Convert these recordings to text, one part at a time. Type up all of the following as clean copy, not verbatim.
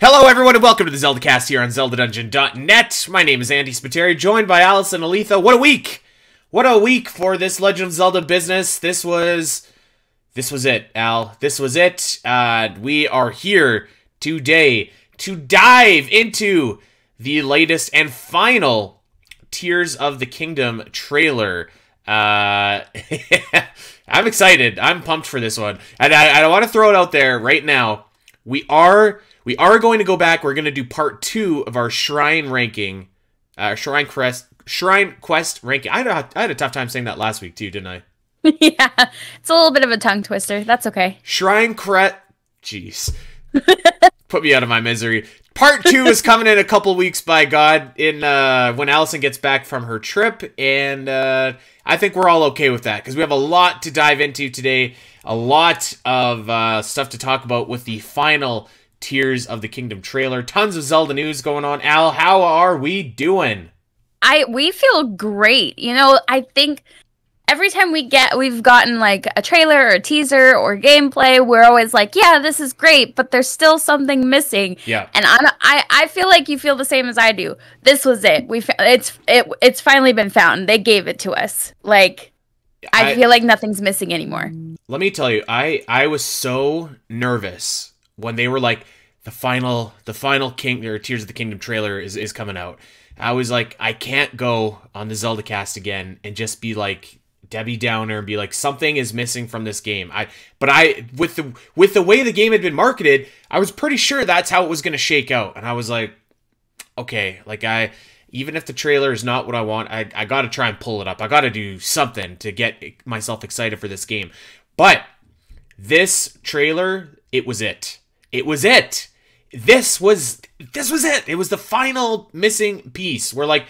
Hello everyone and welcome to the Zelda Cast here on ZeldaDungeon.net. My name is Andy Spiteri, joined by Alice and Aletha. What a week! What a week for this Legend of Zelda business. This was it, Al. This was it. We are here today to dive into the latest and final Tears of the Kingdom trailer. I'm excited. I'm pumped for this one. And I want to throw it out there right now. We are going to go back. We're going to do part 2 of our Shrine ranking. Shrine Quest ranking. I had a tough time saying that last week too, didn't I? Yeah, it's a little bit of a tongue twister. That's okay. Shrine Crest. Jeez. Put me out of my misery. Part 2 is coming in a couple weeks, by God, in when Allison gets back from her trip, and I think we're all okay with that, because we have a lot to dive into today, a lot of stuff to talk about with the final Tears of the Kingdom trailer. Tons of Zelda news going on. Al, how are we doing? We feel great. You know, I think every time we've gotten like a trailer or a teaser or gameplay, we're always like, yeah, this is great, but there's still something missing. Yeah. And I feel like you feel the same as I do. This was it. It's finally been found. They gave it to us. Like, I feel like nothing's missing anymore. Let me tell you, I was so nervous when they were like, the final Tears of the Kingdom trailer is coming out. I was like, I can't go on the Zelda Cast again and just be like Debbie Downer and be like, something is missing from this game. With the way the game had been marketed, I was pretty sure that's how it was going to shake out. And I was like, okay, like even if the trailer is not what I want, I got to try and pull it up. I got to do something to get myself excited for this game. But this trailer, it was it. It was it. This was it. It was the final missing piece where, like,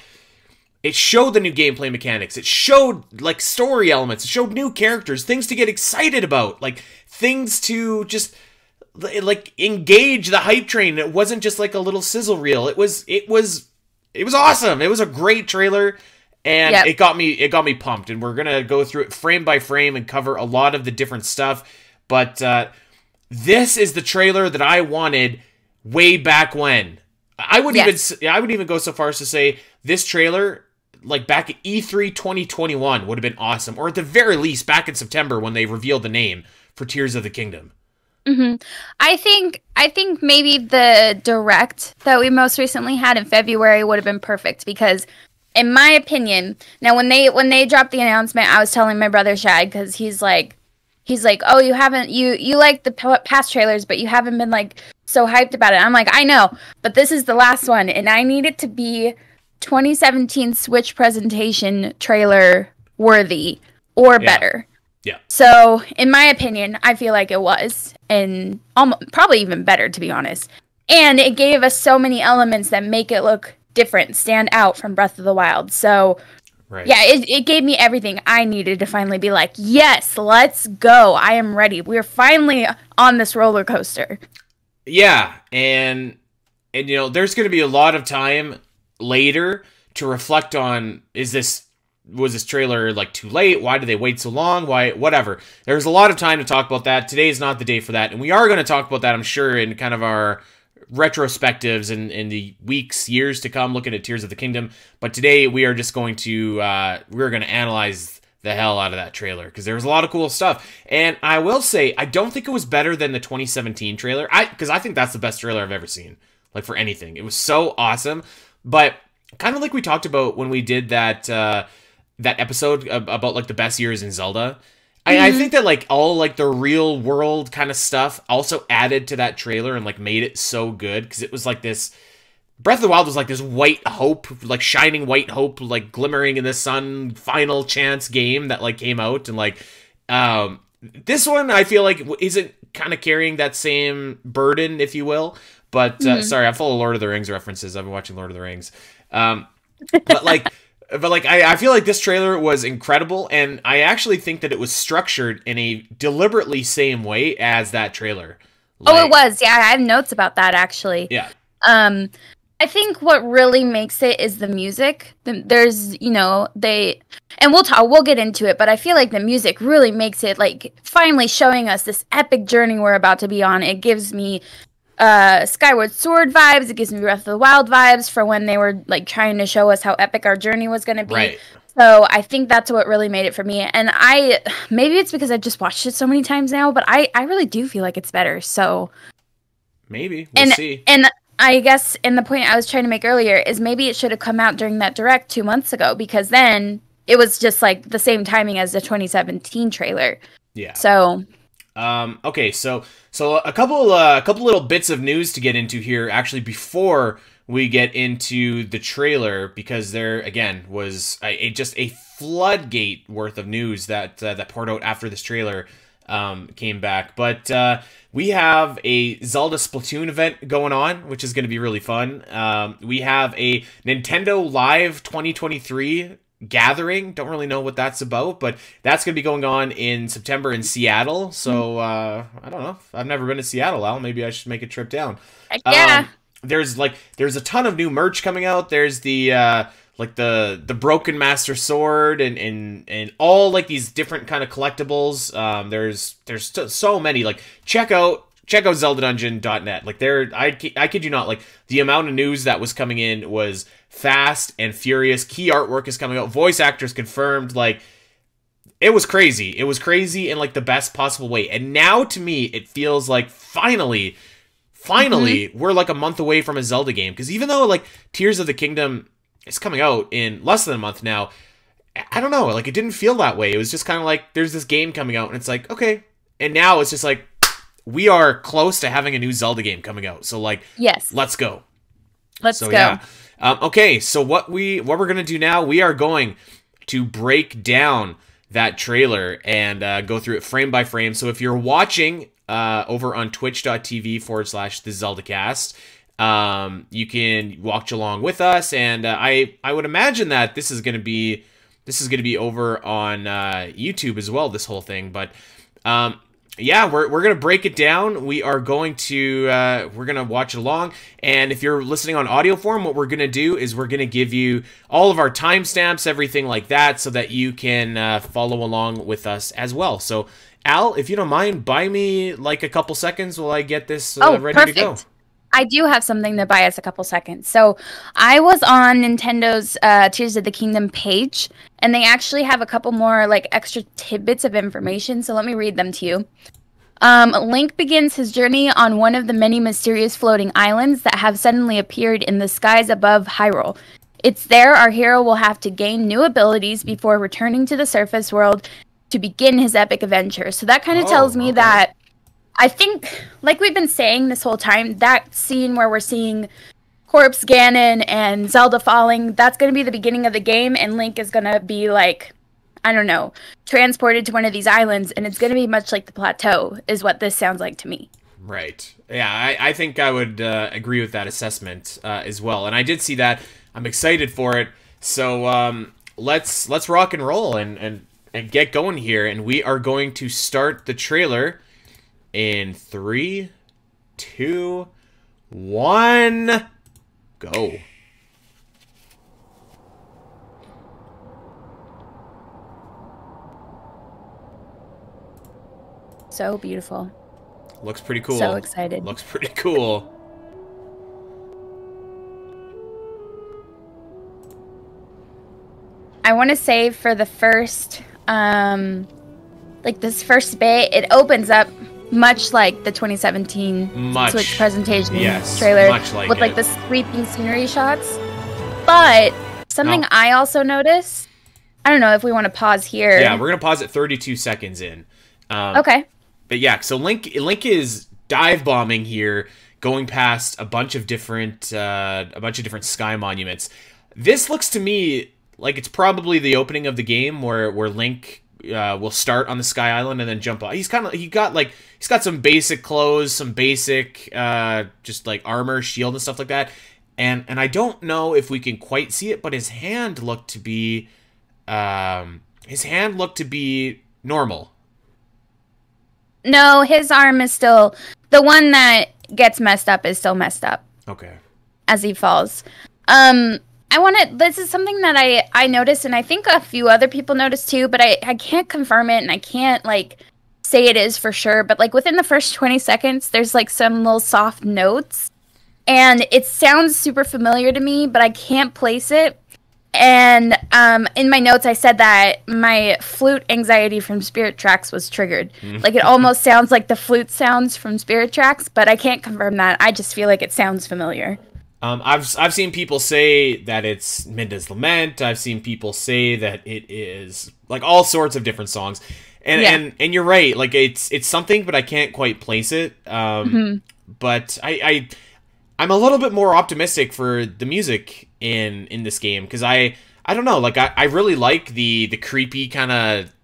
it showed the new gameplay mechanics. It showed, like, story elements. It showed new characters, things to get excited about, like, things to just, like, engage the hype train. It wasn't just like a little sizzle reel. It was awesome. It was a great trailer, and yep. it got me pumped. And we're gonna go through it frame by frame and cover a lot of the different stuff. But this is the trailer that I wanted way back when. I would even go so far as to say this trailer, like back at E3 2021, would have been awesome. Or at the very least, back in September when they revealed the name for Tears of the Kingdom. Mm-hmm. I think maybe the direct that we most recently had in February would have been perfect, because in my opinion, now when they dropped the announcement, I was telling my brother Shad, because he's like, oh, you like the past trailers, but you haven't been like so hyped about it. I'm like, I know, but this is the last one, and I need it to be 2017 Switch presentation trailer worthy or better. Yeah. So, in my opinion, I feel like it was, and probably even better, to be honest. And it gave us so many elements that make it look different, stand out from Breath of the Wild. So, right. Yeah, it gave me everything I needed to finally be like, yes, let's go. I am ready. We're finally on this roller coaster. Yeah, and you know, there's going to be a lot of time later to reflect on, was this trailer like too late? Why did they wait so long? Why, whatever. There's a lot of time to talk about that. Today is not the day for that, and we are going to talk about that, I'm sure, in kind of our retrospectives in the weeks, years to come, looking at Tears of the Kingdom. But today we are just going to we're going to analyze the hell out of that trailer, because there was a lot of cool stuff. And I will say, I don't think it was better than the 2017 trailer, because I think that's the best trailer I've ever seen, like, for anything. It was so awesome. But kind of like we talked about when we did that that episode about like the best years in Zelda, I think that like all like the real world kind of stuff also added to that trailer and like made it so good, because it was like this, Breath of the Wild was like this white hope, like shining white hope, like glimmering in the sun, final chance game that like came out. And like this one, I feel like isn't kind of carrying that same burden, if you will. But sorry, I'm full of Lord of the Rings references. I've been watching Lord of the Rings. But I feel like this trailer was incredible, and I actually think that it was structured in a deliberately same way as that trailer. Like, oh, it was. Yeah, I have notes about that, actually. Yeah. I think what really makes it is the music. There's, you know, and we'll get into it, but I feel like the music really makes it, like, finally showing us this epic journey we're about to be on. It gives me Skyward Sword vibes. It gives me Breath of the Wild vibes for when they were like trying to show us how epic our journey was going to be. Right. So I think that's what really made it for me. And maybe it's because I've just watched it so many times now, but I really do feel like it's better. So maybe we'll see. And I guess, and the point I was trying to make earlier is maybe it should have come out during that direct 2 months ago, because then it was just like the same timing as the 2017 trailer. Yeah. So. Okay. So a couple little bits of news to get into here, actually, before we get into the trailer, because there again was just a floodgate worth of news that poured out after this trailer came back. But we have a Zelda Splatoon event going on, which is going to be really fun. We have a Nintendo Live 2023 gathering. Don't really know what that's about, but that's going to be going on in September in Seattle. So I don't know. I've never been to Seattle, Al. Maybe I should make a trip down. Yeah. There's a ton of new merch coming out. There's the Broken Master Sword and all like these different kind of collectibles. There's so many. Like check out zeldadungeon.net. Like I kid you not, like the amount of news that was coming in was fast and furious. Key artwork is coming out. Voice actors confirmed. Like it was crazy. It was crazy in like the best possible way. And now to me it feels like finally we're like a month away from a Zelda game, because even though like Tears of the Kingdom is coming out in less than a month now, I don't know, like it didn't feel that way. It was just kind of like there's this game coming out and it's like, okay, and now it's just like we are close to having a new Zelda game coming out. So like, yes, let's go. Let's go. Yeah. Okay, so what we're gonna do now, we are going to break down that trailer and go through it frame by frame. So if you're watching over on twitch.tv/the Zelda Cast, you can watch along with us, and I would imagine that this is gonna be over on YouTube as well, this whole thing. But yeah, we're gonna break it down. We are going to we're gonna watch it along, and if you're listening on audio form, what we're gonna do is we're gonna give you all of our timestamps, everything like that, so that you can follow along with us as well. So Al, if you don't mind, buy me like a couple seconds while I get this ready perfect. to go. I do have something to buy us a couple seconds. So I was on Nintendo's Tears of the Kingdom page, and they actually have a couple more like extra tidbits of information. So let me read them to you. Link begins his journey on one of the many mysterious floating islands that have suddenly appeared in the skies above Hyrule. It's there our hero will have to gain new abilities before returning to the surface world to begin his epic adventure. So that kind of tells me that I think, like we've been saying this whole time, that scene where we're seeing Corpse Ganon and Zelda falling, that's going to be the beginning of the game, and Link is going to be like, I don't know, transported to one of these islands, and it's going to be much like the plateau, is what this sounds like to me. Right. Yeah, I think I would agree with that assessment as well. And I did see that. I'm excited for it. So let's rock and roll and get going here. And we are going to start the trailer in 3, 2, 1, go. So beautiful. Looks pretty cool. So excited. Looks pretty cool. I want to say for the first, like this first bit, it opens up much like the 2017 Switch presentation trailer, much like with like the sweeping scenery shots. But something I also noticed, I don't know if we want to pause here. Yeah, we're gonna pause at 32 seconds in. Okay. But yeah, so Link is dive bombing here, going past a bunch of different sky monuments. This looks to me like it's probably the opening of the game where Link will start on the Sky Island and then jump off. He's got some basic clothes, some basic just like armor, shield and stuff like that. And I don't know if we can quite see it, but his hand looked to be normal. No, his arm is still the one that gets messed up is still messed up. Okay. As he falls. This is something that I noticed, and I think a few other people noticed too, but I can't confirm it, and I can't like say it is for sure, but like within the first 20 seconds, there's like some little soft notes, and it sounds super familiar to me, but I can't place it. And in my notes, I said that my flute anxiety from Spirit Tracks was triggered. Like, it almost sounds like the flute sounds from Spirit Tracks, but I can't confirm that. I just feel like it sounds familiar. I've seen people say that it's Minda's Lament. I've seen people say that it is like all sorts of different songs, and you're right. Like, it's something, but I can't quite place it. But I'm a little bit more optimistic for the music in this game, because I don't know, like I really like the creepy kind of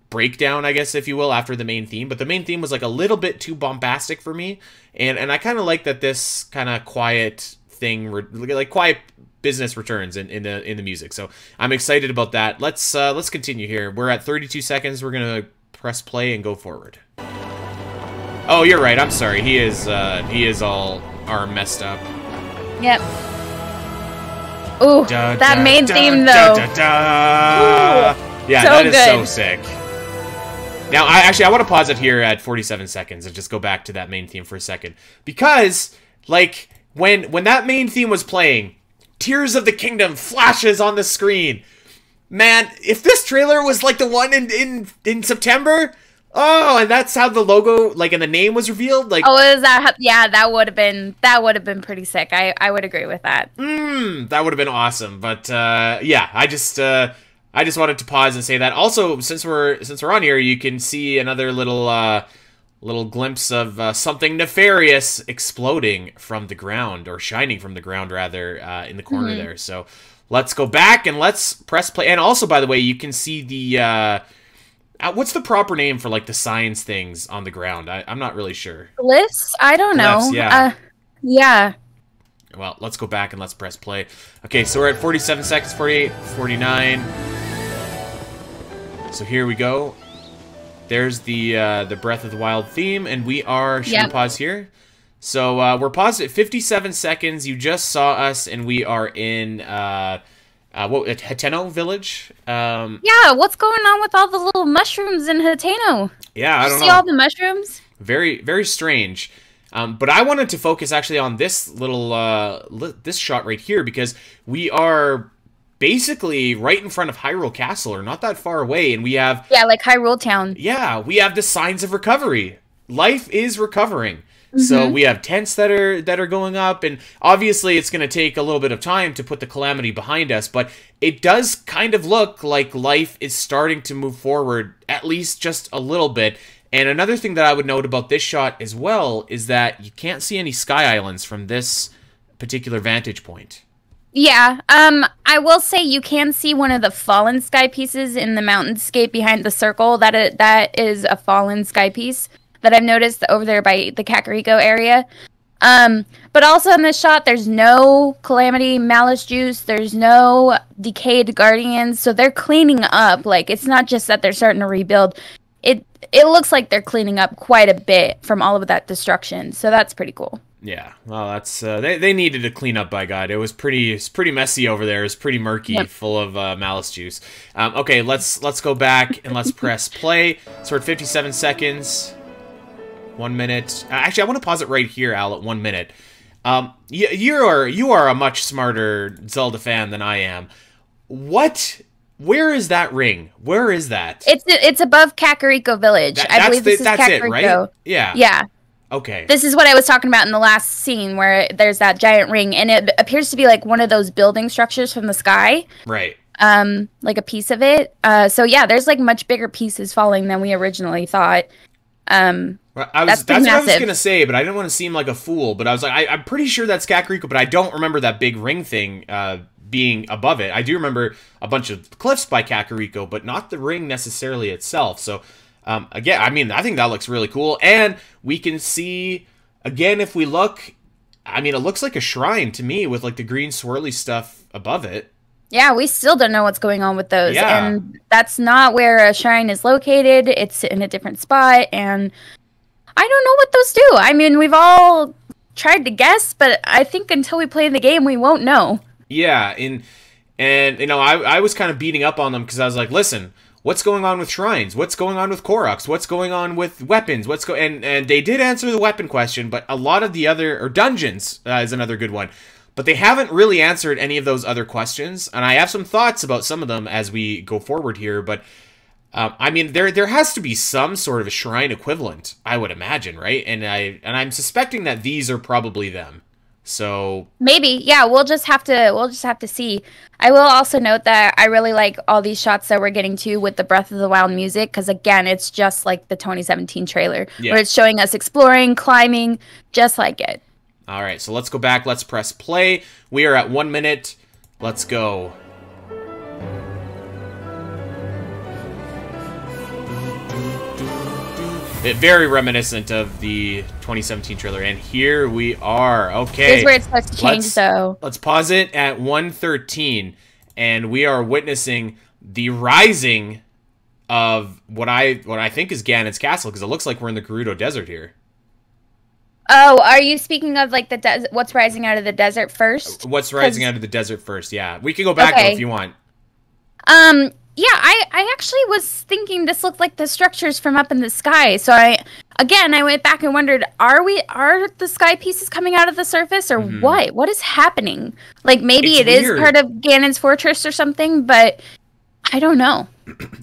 breakdown, I guess, if you will, after the main theme, but the main theme was like a little bit too bombastic for me, and I kind of like that this kind of quiet thing, like quiet business returns in the music. So I'm excited about that. Let's continue here. We're at 32 seconds. We're gonna press play and go forward. Oh, you're right. I'm sorry. He is all arm messed up. Yep. Ooh, that main theme though. Yeah, so that is good. So sick. Now, I want to pause it here at 47 seconds and just go back to that main theme for a second, because like when that main theme was playing, Tears of the Kingdom flashes on the screen. Man, if this trailer was like the one in September. Oh, and that's how the logo, like, and the name was revealed. Like, oh, is that? Yeah, that would have been pretty sick. I would agree with that. That would have been awesome. But yeah, I just wanted to pause and say that. Also, since we're on here, you can see another little glimpse of something nefarious exploding from the ground, or shining from the ground rather, in the corner there. So let's go back and let's press play. And also, by the way, you can see the. What's the proper name for, like, the science things on the ground? I'm not really sure. Glyphs? I don't know. Glyphs, yeah. Yeah. Well, let's go back and let's press play. Okay, so we're at 47 seconds, 48, 49. So here we go. There's the Breath of the Wild theme, and we are... Should we pause here? So we're paused at 57 seconds. You just saw us, and we are in... Hateno Village? Yeah, what's going on with all the little mushrooms in Hateno? Yeah, I don't know. See all the mushrooms? Very, very strange. But I wanted to focus actually on this little, this shot right here, because we are basically right in front of Hyrule Castle, or not that far away, and we have... Yeah, like Hyrule Town. Yeah, we have the signs of recovery. Life is recovering. So we have tents that are going up, and obviously it's going to take a little bit of time to put the calamity behind us, but it does kind of look like life is starting to move forward, at least just a little bit. And another thing that I would note about this shot as well is that you can't see any sky islands from this particular vantage point. Yeah, I will say you can see one of the fallen sky pieces in the mountainscape behind the circle. That is a fallen sky piece that I've noticed over there by the Kakariko area. But also in this shot, there's no Calamity Malice Juice. There's no Decayed Guardians. So they're cleaning up. Like, it's not just that they're starting to rebuild. It looks like they're cleaning up quite a bit from all of that destruction. So that's pretty cool. Yeah, well, that's they needed to clean up, by God. It's pretty messy over there. It's pretty murky, full of Malice Juice. Okay, let's go back and let's press play. So we're at 57 seconds. 1 minute. Actually, I want to pause it right here, Al, at 1 minute. You are a much smarter Zelda fan than I am. Where is that ring? Where is that? It's above Kakariko Village. I believe this is Kakariko. It, right? Yeah. Yeah. Okay. This is what I was talking about in the last scene, where there's that giant ring, and it appears to be like one of those building structures from the sky. Right. Like a piece of it. So yeah, there's like much bigger pieces falling than we originally thought. Well, that's what I was going to say, but I didn't want to seem like a fool. But I was like, I'm pretty sure that's Kakariko, but I don't remember that big ring thing being above it. I do remember a bunch of cliffs by Kakariko, but not the ring necessarily itself. So, again, I mean, I think that looks really cool. And we can see, again, if we look, I mean, it looks like a shrine to me with, like, the green swirly stuff above it. Yeah, we still don't know what's going on with those. Yeah. And that's not where a shrine is located. It's in a different spot, and I don't know what those do. I mean, we've all tried to guess, but I think until we play the game, we won't know. Yeah, and you know, I was kind of beating up on them because I was like, listen, what's going on with shrines? What's going on with Koroks? What's going on with weapons? And they did answer the weapon question, but a lot of the other, or dungeons is another good one. But they haven't really answered any of those other questions, and I have some thoughts about some of them as we go forward here, but I mean, there has to be some sort of a shrine equivalent, I would imagine, right? And I'm suspecting that these are probably them. So maybe, yeah, we'll just have to see. I will also note that I really like all these shots that we're getting to with the Breath of the Wild music, because again, it's just like the 2017 trailer, where it's showing us exploring, climbing, just like it. All right, so let's go back. Let's press play. We are at 1 minute. Let's go. Very reminiscent of the 2017 trailer, and here we are. Okay. This is where it's supposed to change, though. Let's pause it at 1:13, and we are witnessing the rising of what I think is Ganon's castle, because it looks like we're in the Gerudo Desert here. Oh, are you speaking of like the what's rising out of the desert first? What's rising out of the desert first? Yeah, we can go back though if you want. Yeah, I actually was thinking this looked like the structures from up in the sky. So I went back and wondered, are the sky pieces coming out of the surface, or what? What is happening? Like maybe it is part of Ganon's fortress or something, but I don't know.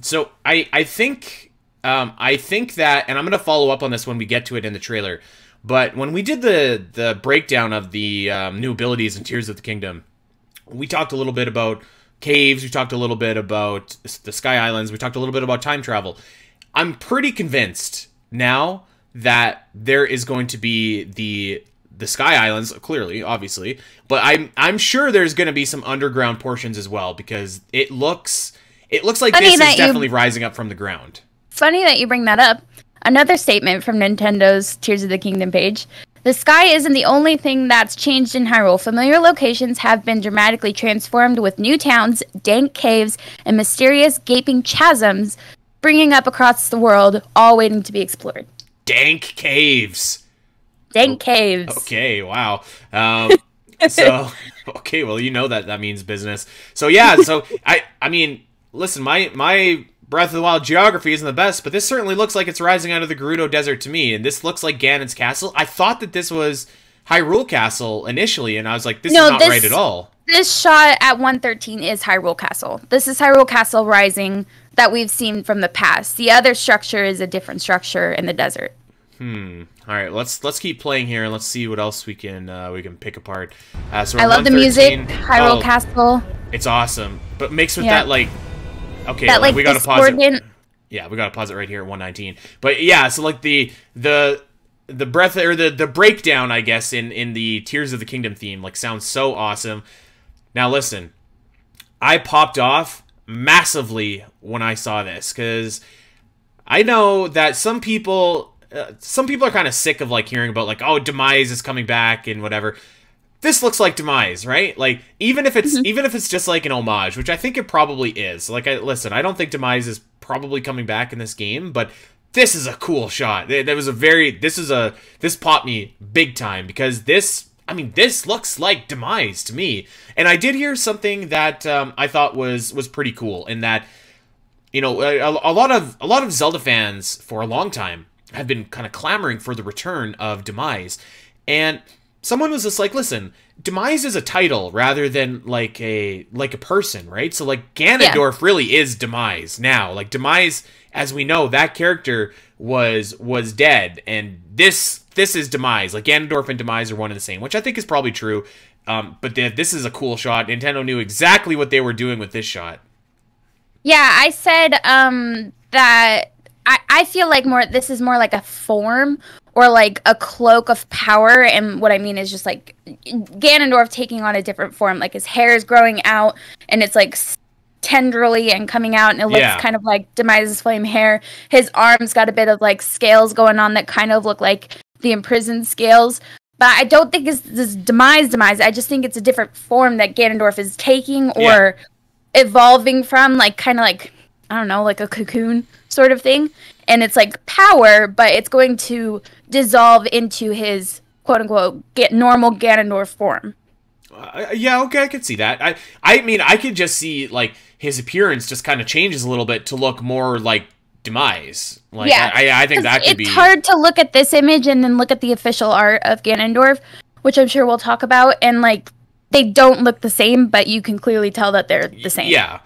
So I think that, and I'm gonna follow up on this when we get to it in the trailer. But when we did the breakdown of the new abilities in Tears of the Kingdom, we talked a little bit about caves, we talked a little bit about the Sky Islands, we talked a little bit about time travel. I'm pretty convinced now that there is going to be the Sky Islands, clearly, obviously, but I'm sure there's going to be some underground portions as well, because it looks like this is definitely rising up from the ground. Funny that you bring that up. Another statement from Nintendo's Tears of the Kingdom page. The sky isn't the only thing that's changed in Hyrule. Familiar locations have been dramatically transformed, with new towns, dank caves, and mysterious gaping chasms springing up across the world, all waiting to be explored. Dank caves. Dank caves. Okay, wow. So, okay, well, you know that means business. So, yeah, so, I mean, listen, my Breath of the Wild geography isn't the best, but this certainly looks like it's rising out of the Gerudo Desert to me, and this looks like Ganon's castle. I thought that this was Hyrule Castle initially, and I was like, this is not right at all. This shot at 1:13 is Hyrule Castle. This is Hyrule Castle rising that we've seen from the past. The other structure is a different structure in the desert. All right, let's keep playing here, and let's see what else we can pick apart. So I love the music. Hyrule Castle. It's awesome, but mixed with that, like, okay, that, like, we gotta pause it. Yeah, we gotta pause it right here at 1:19. But yeah, so like the breath, or the breakdown, I guess, in the Tears of the Kingdom theme, like, sounds so awesome. Now listen, I popped off massively when I saw this, because I know that some people are kind of sick of like hearing about like, oh, Demise is coming back and whatever. This looks like Demise, right? Like, even if it's just like an homage, which I think it probably is. Like, listen, I don't think Demise is probably coming back in this game, but this is a cool shot. This popped me big time, because this looks like Demise to me. And I did hear something that I thought was pretty cool, in that, you know, a lot of Zelda fans for a long time have been kind of clamoring for the return of Demise, and someone was just like, listen, Demise is a title rather than like a person, right? So like Ganondorf really is Demise now. Like Demise, as we know, that character was dead, and this is Demise. Like Ganondorf and Demise are one and the same, which I think is probably true. But this is a cool shot. Nintendo knew exactly what they were doing with this shot. Yeah, I said that I feel like this is more like a form, or like a cloak of power, and what I mean is just like Ganondorf taking on a different form. Like his hair is growing out, and it's like tenderly and coming out, and it looks kind of like Demise's flame hair. His arms got a bit of like scales going on that kind of look like the imprisoned scales. But I don't think it's this Demise. I just think it's a different form that Ganondorf is taking or evolving from, like kind of like, I don't know, like a cocoon sort of thing. And it's like power, but it's going to dissolve into his quote-unquote normal Ganondorf form. Yeah, okay, I could see that. I mean, I could just see like his appearance just kind of changes a little bit to look more like Demise. Like, Yeah, I think that could be. It's hard to look at this image and then look at the official art of Ganondorf, which I'm sure we'll talk about, and like they don't look the same, but you can clearly tell that they're the same. Yeah.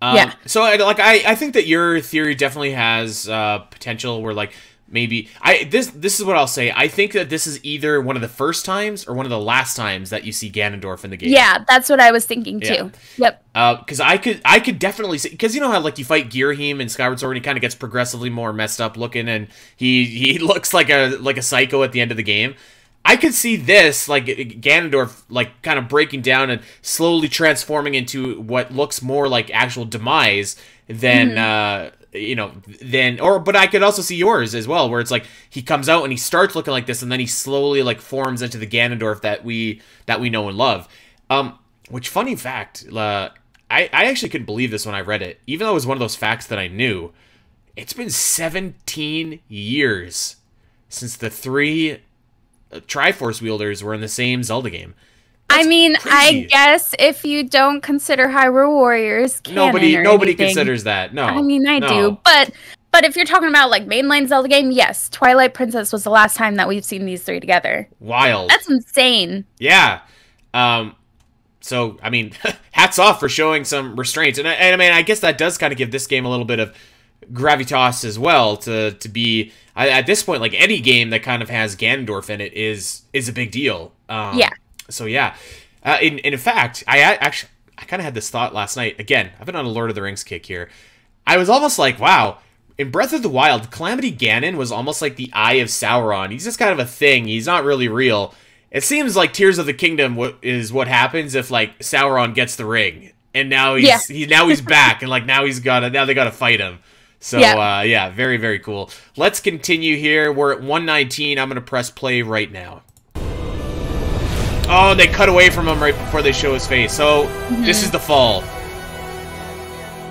Yeah. So like I think that your theory definitely has potential where like maybe this is what I'll say. I think that this is either one of the first times or one of the last times that you see Ganondorf in the game. Yeah, that's what I was thinking too. Yep. Because I could definitely see, because you know how like you fight Girahim in Skyward Sword and he kind of gets progressively more messed up looking and he looks like a psycho at the end of the game. I could see this, like, Ganondorf, like, kind of breaking down and slowly transforming into what looks more like actual Demise than, but I could also see yours as well, where it's like, he comes out and he starts looking like this, and then he slowly, like, forms into the Ganondorf that we know and love. Which, funny fact, I actually couldn't believe this when I read it, even though it was one of those facts that I knew. It's been 17 years since the three Triforce wielders were in the same Zelda game. That's crazy. I guess if you don't consider Hyrule Warriors canon nobody considers that. No, I mean I do, but if you're talking about like mainline Zelda game, yes, Twilight Princess was the last time that we've seen these three together. Wild. That's insane. Yeah. So I mean, hats off for showing some restraints, and I mean I guess that does kind of give this game a little bit of gravitas as well to be at this point, like any game that kind of has Ganondorf in it is a big deal. Yeah. So yeah, in fact, I kind of had this thought last night. Again, I've been on a Lord of the Rings kick here. I was almost like, wow, in Breath of the Wild, Calamity Ganon was almost like the Eye of Sauron. He's just kind of a thing. He's not really real. It seems like Tears of the Kingdom is what happens if like Sauron gets the ring, and now he's back, and like now they gotta fight him. So, yeah, very, very cool. Let's continue here. We're at 119. I'm going to press play right now. Oh, they cut away from him right before they show his face. So, this is the fall.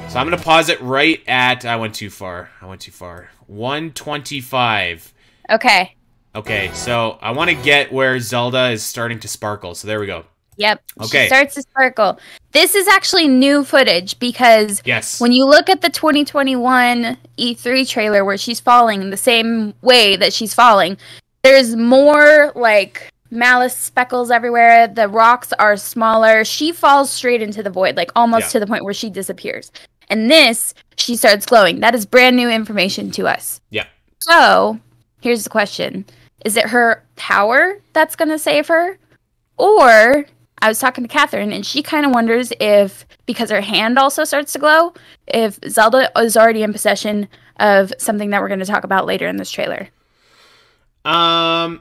So, I'm going to pause it right at... I went too far. 125. Okay. Okay, so I want to get where Zelda is starting to sparkle. So, there we go. Yep. Okay. She starts to sparkle. This is actually new footage because when you look at the 2021 E3 trailer where she's falling the same way that she's falling, there's more like malice speckles everywhere. The rocks are smaller. She falls straight into the void, like almost to the point where she disappears. And this, she starts glowing. That is brand new information to us. Yeah. So, here's the question. Is it her power that's going to save her? Or... I was talking to Catherine, and she kind of wonders if, because her hand also starts to glow, if Zelda is already in possession of something that we're going to talk about later in this trailer.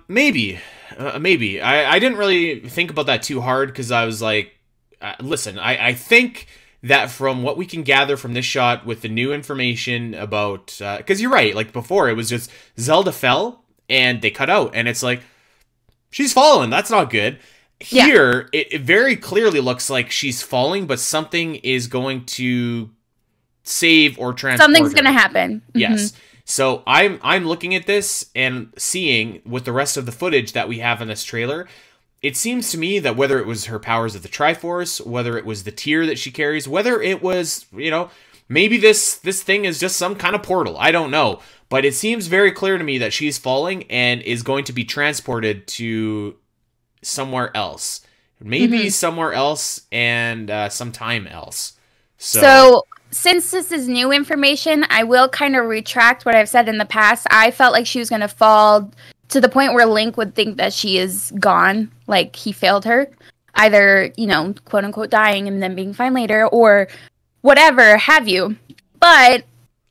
Maybe. I didn't really think about that too hard, because I was like, listen, I think that from what we can gather from this shot with the new information about, because you're right, like before, it was just Zelda and they cut out, and it's like, she's fallen, that's not good. Here, it very clearly looks like she's falling, but something is going to save or transport Something's her. going to happen. Yes. So I'm looking at this and seeing with the rest of the footage that we have in this trailer, it seems to me that whether it was her powers of the Triforce, whether it was the tear that she carries, whether it was, maybe this thing is just some kind of portal. I don't know. But it seems very clear to me that she's falling and is going to be transported to somewhere else. Maybe somewhere else and sometime else. So, since this is new information, I will kind of retract what I've said in the past. I felt like she was going to fall to the point where Link would think that she is gone, like he failed her. Either, quote unquote dying and then being fine later, or whatever have you. But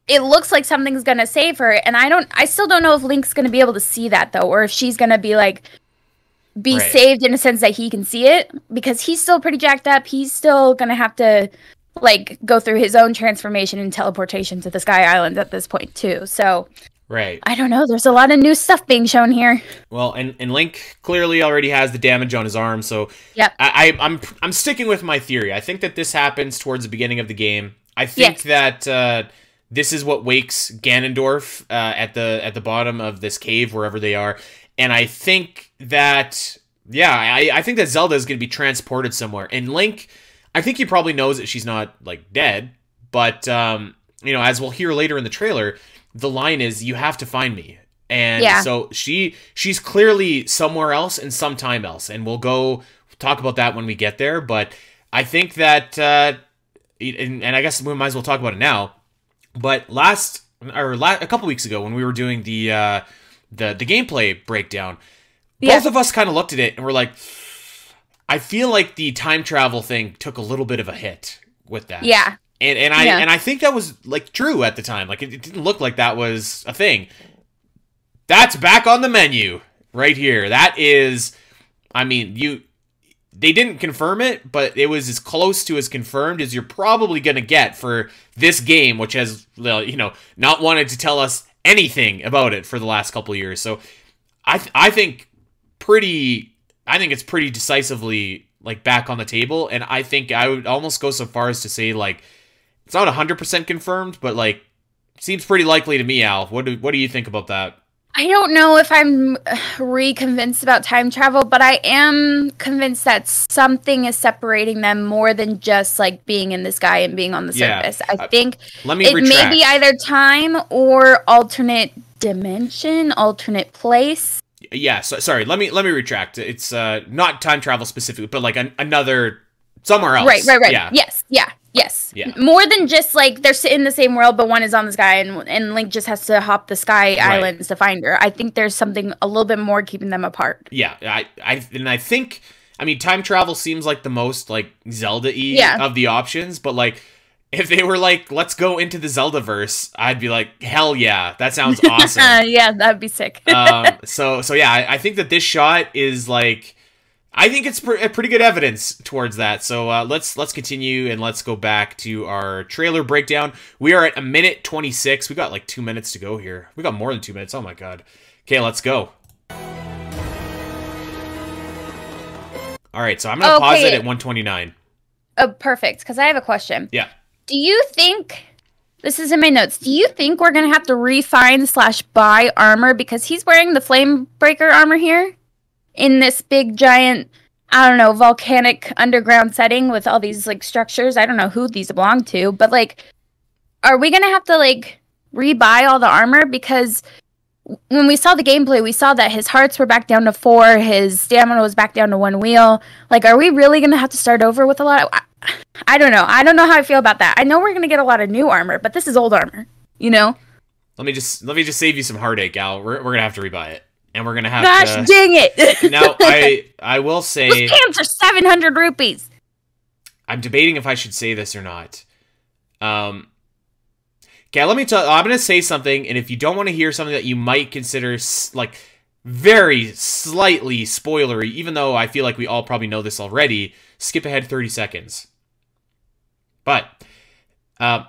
it looks like something's going to save her, and I still don't know if Link's going to be able to see that though, or if she's going to be like saved in a sense that he can see it, because he's still pretty jacked up. He's still gonna have to like go through his own transformation and teleportation to the Sky Islands at this point too. So I don't know, there's a lot of new stuff being shown here. Well, and Link clearly already has the damage on his arm, so I'm sticking with my theory. I think that this happens towards the beginning of the game. I think that this is what wakes Ganondorf at the bottom of this cave, wherever they are. And I think that Yeah, I think that Zelda is going to be transported somewhere. And Link, I think he probably knows that she's not, like, dead. But, you know, as we'll hear later in the trailer, the line is, you have to find me. And so she's clearly somewhere else and sometime else. And we'll go talk about that when we get there. But I think that, and I guess we might as well talk about it now. But a couple weeks ago when we were doing the gameplay breakdown, both of us kind of looked at it and were like, I feel like the time travel thing took a little bit of a hit with that. Yeah. And I think that was like true at the time. Like it didn't look like that was a thing. That's back on the menu right here. That is, I mean, they didn't confirm it, but it was as close to as confirmed as you're probably going to get for this game, which has, you know, not wanted to tell us anything about it for the last couple of years. So I think it's pretty decisively like back on the table. And I think I would almost go so far as to say, like, it's not 100% confirmed, but like seems pretty likely to me, Al. What do you think about that? I don't know if I'm re-convinced about time travel, but I am convinced that something is separating them more than just like being in the sky and being on the surface. I think it may be either time or alternate dimension, alternate place. Yeah, sorry. Let me retract. It's not time travel specifically, but like another somewhere else. Right. Yeah. Yes. Yeah. More than just like they're in the same world, but one is on the sky and Link just has to hop the sky islands to find her. I think there's something a little bit more keeping them apart. Yeah, I think, I mean, time travel seems like the most like Zelda-y of the options, but like if they were like, let's go into the Zelda-verse, I'd be like, hell yeah, that sounds awesome. Yeah, that'd be sick. So yeah, I think that this shot is like, I think it's pretty good evidence towards that. So let's continue and let's go back to our trailer breakdown. We are at 1:26. We got like 2 minutes to go here. We got more than 2 minutes. Oh my god. Okay, let's go. All right, so I'm gonna pause it at 1:29. Oh, perfect. Because I have a question. Yeah. Do you think? This is in my notes. Do you think we're gonna have to refine/buy armor because he's wearing the flame breaker armor here? In this big giant, I don't know, volcanic underground setting with all these like structures. I don't know who these belong to, but like, are we gonna have to like rebuy all the armor? Because when we saw the gameplay, we saw that his hearts were back down to 4, his stamina was back down to 1 wheel. Like, are we really gonna have to start over with a lot of? I don't know. I don't know how I feel about that. I know we're gonna get a lot of new armor, but this is old armor, you know. Let me just save you some heartache, Al. We're gonna have to rebuy it. And we're gonna have Gosh, dang it! Now, I will say those pants are 700 rupees. I'm debating if I should say this or not. Okay, let me tell. I'm gonna say something, and if you don't want to hear something that you might consider like very slightly spoilery, even though I feel like we all probably know this already, skip ahead 30 seconds. But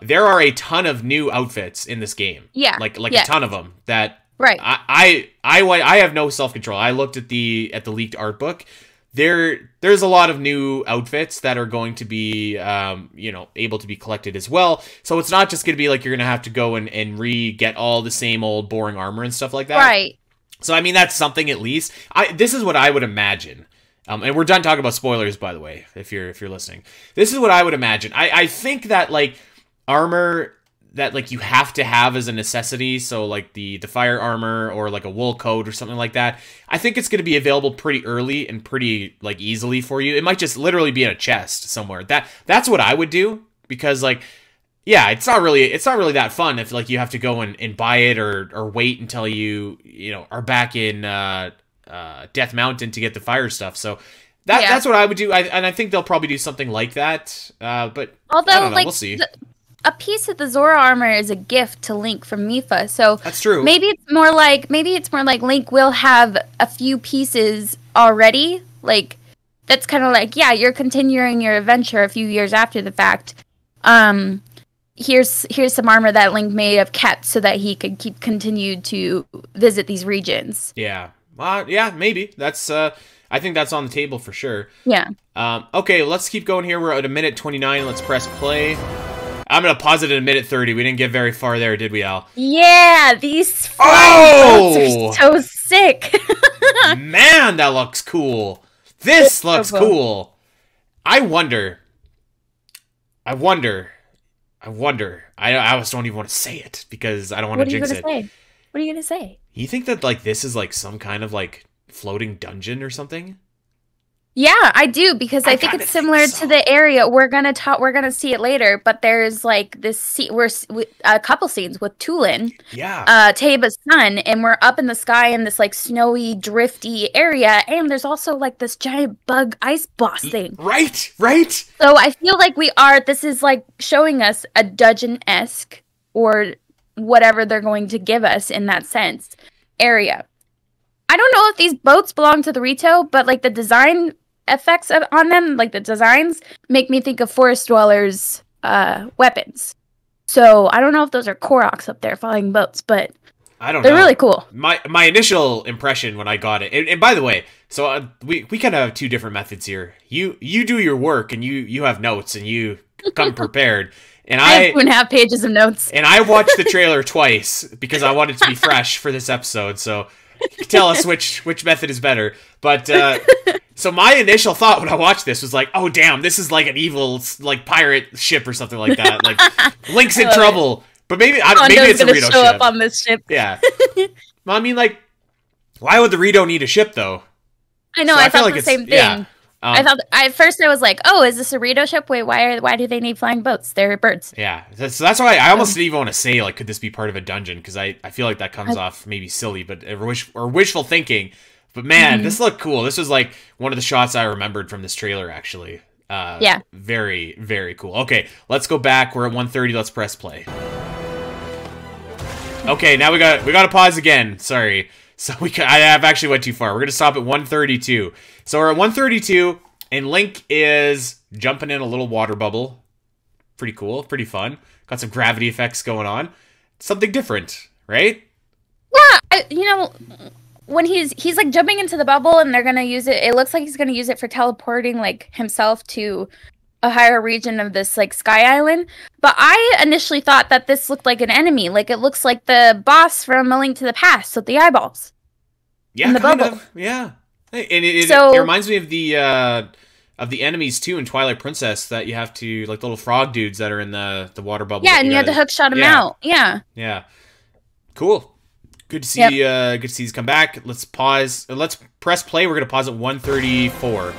there are a ton of new outfits in this game. Yeah, like a ton of them that. Right. I have no self-control. I looked at the leaked art book. There's a lot of new outfits that are going to be you know, able to be collected as well. So it's not just going to be like you're going to have to go and re-get all the same old boring armor and stuff like that. Right. So I mean that's something at least. This is what I would imagine. And we're done talking about spoilers, by the way, if you're listening. This is what I would imagine. I think that like armor that like you have to have as a necessity, so like the fire armor or like a wool coat or something like that, I think it's going to be available pretty early and pretty like easily for you. It might just literally be in a chest somewhere. That's what I would do, because like, yeah, it's not really that fun if like you have to go and buy it or wait until you know are back in Death Mountain to get the fire stuff. So that's what I would do. And I think they'll probably do something like that. But although, I don't know, like, we'll see. A piece of the Zora armor is a gift to Link from Mipha, so that's true. Maybe it's more like Link will have a few pieces already. Like that's kind of like, yeah, you're continuing your adventure a few years after the fact. Here's some armor that Link may have kept so that he could continue to visit these regions. Yeah, yeah, maybe that's. I think that's on the table for sure. Yeah. Okay, let's keep going here. We're at 1:29. Let's press play. I'm going to pause it at 1:30. We didn't get very far there, did we, Al? Yeah, these boats are so sick. Man, that looks cool. This looks cool. I wonder. I almost don't even want to say it because I don't want to jinx it. What are you gonna say? You think that like this is like some kind of like floating dungeon or something? Yeah, I do, because I think it's similar to the area we're gonna see it later. But there's like this a couple scenes with Tulin, Taba's son, and we're up in the sky in this like snowy, drifty area, and there's also like this giant bug ice boss thing. Right. So I feel like this is like showing us a dungeon-esque or whatever they're going to give us in that sense area. I don't know if these boats belong to the Rito, but like the design effects on them, like the designs, make me think of Forest Dwellers' weapons. So I don't know if those are Koroks up there flying boats, but I don't know. They're really cool. My initial impression when I got it, and by the way, so we kind of have two different methods here. You do your work, and you have notes, and you come prepared. And I have 2.5 pages of notes. And I watched the trailer twice because I wanted to be fresh for this episode. So tell us which method is better. But so my initial thought when I watched this was like, oh damn, this is like an evil like pirate ship or something like that. Like Link's in trouble. But maybe it's a Rito ship. Show up on this ship. Yeah. Well, I mean, like, why would the Rito need a ship though? I know. So I thought like the same thing. Yeah. At first I was like, oh, is this a Rito ship? Wait, why do they need flying boats? They're birds. Yeah, so that's why I almost didn't even want to say, like, could this be part of a dungeon? Because I feel like that comes off maybe silly, but or wishful thinking. But man, this looked cool. This was like one of the shots I remembered from this trailer, actually. Yeah. Very, very cool. Okay, let's go back. We're at 1:30. Let's press play. Okay, now we got to pause again. Sorry. So I have actually went too far. We're gonna stop at 1:32. So we're at 1:32, and Link is jumping in a little water bubble. Pretty cool, pretty fun. Got some gravity effects going on. Something different, right? Yeah, when he's like jumping into the bubble, and they're gonna use it. It looks like he's gonna use it for teleporting like himself to a higher region of this like sky island. But I initially thought that this looked like an enemy. Like it looks like the boss from A Link to the Past with the eyeballs. Yeah, the kind bubble. Of. Yeah, and it reminds me of the enemies too in Twilight Princess that you have to, like, the little frog dudes that are in the water bubble. Yeah, and you had to hook shot them out. Yeah. Yeah. Cool. Good to see. Good to see these come back. Let's pause. Let's press play. We're gonna pause at 1:34.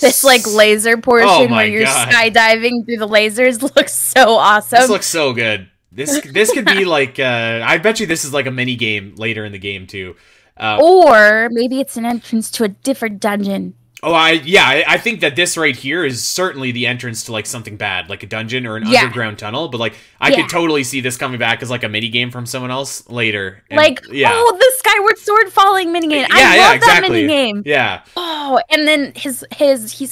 This like laser portion where you're skydiving through the lasers looks so awesome. This looks so good. This could be like I bet you this is like a mini game later in the game too. Or maybe it's an entrance to a different dungeon. Oh, I think that this right here is certainly the entrance to like something bad, like a dungeon or an underground tunnel. But like, I could totally see this coming back as like a mini game from someone else later. And, the Skyward Sword falling mini game. I love that mini game. Yeah. Oh, and then he's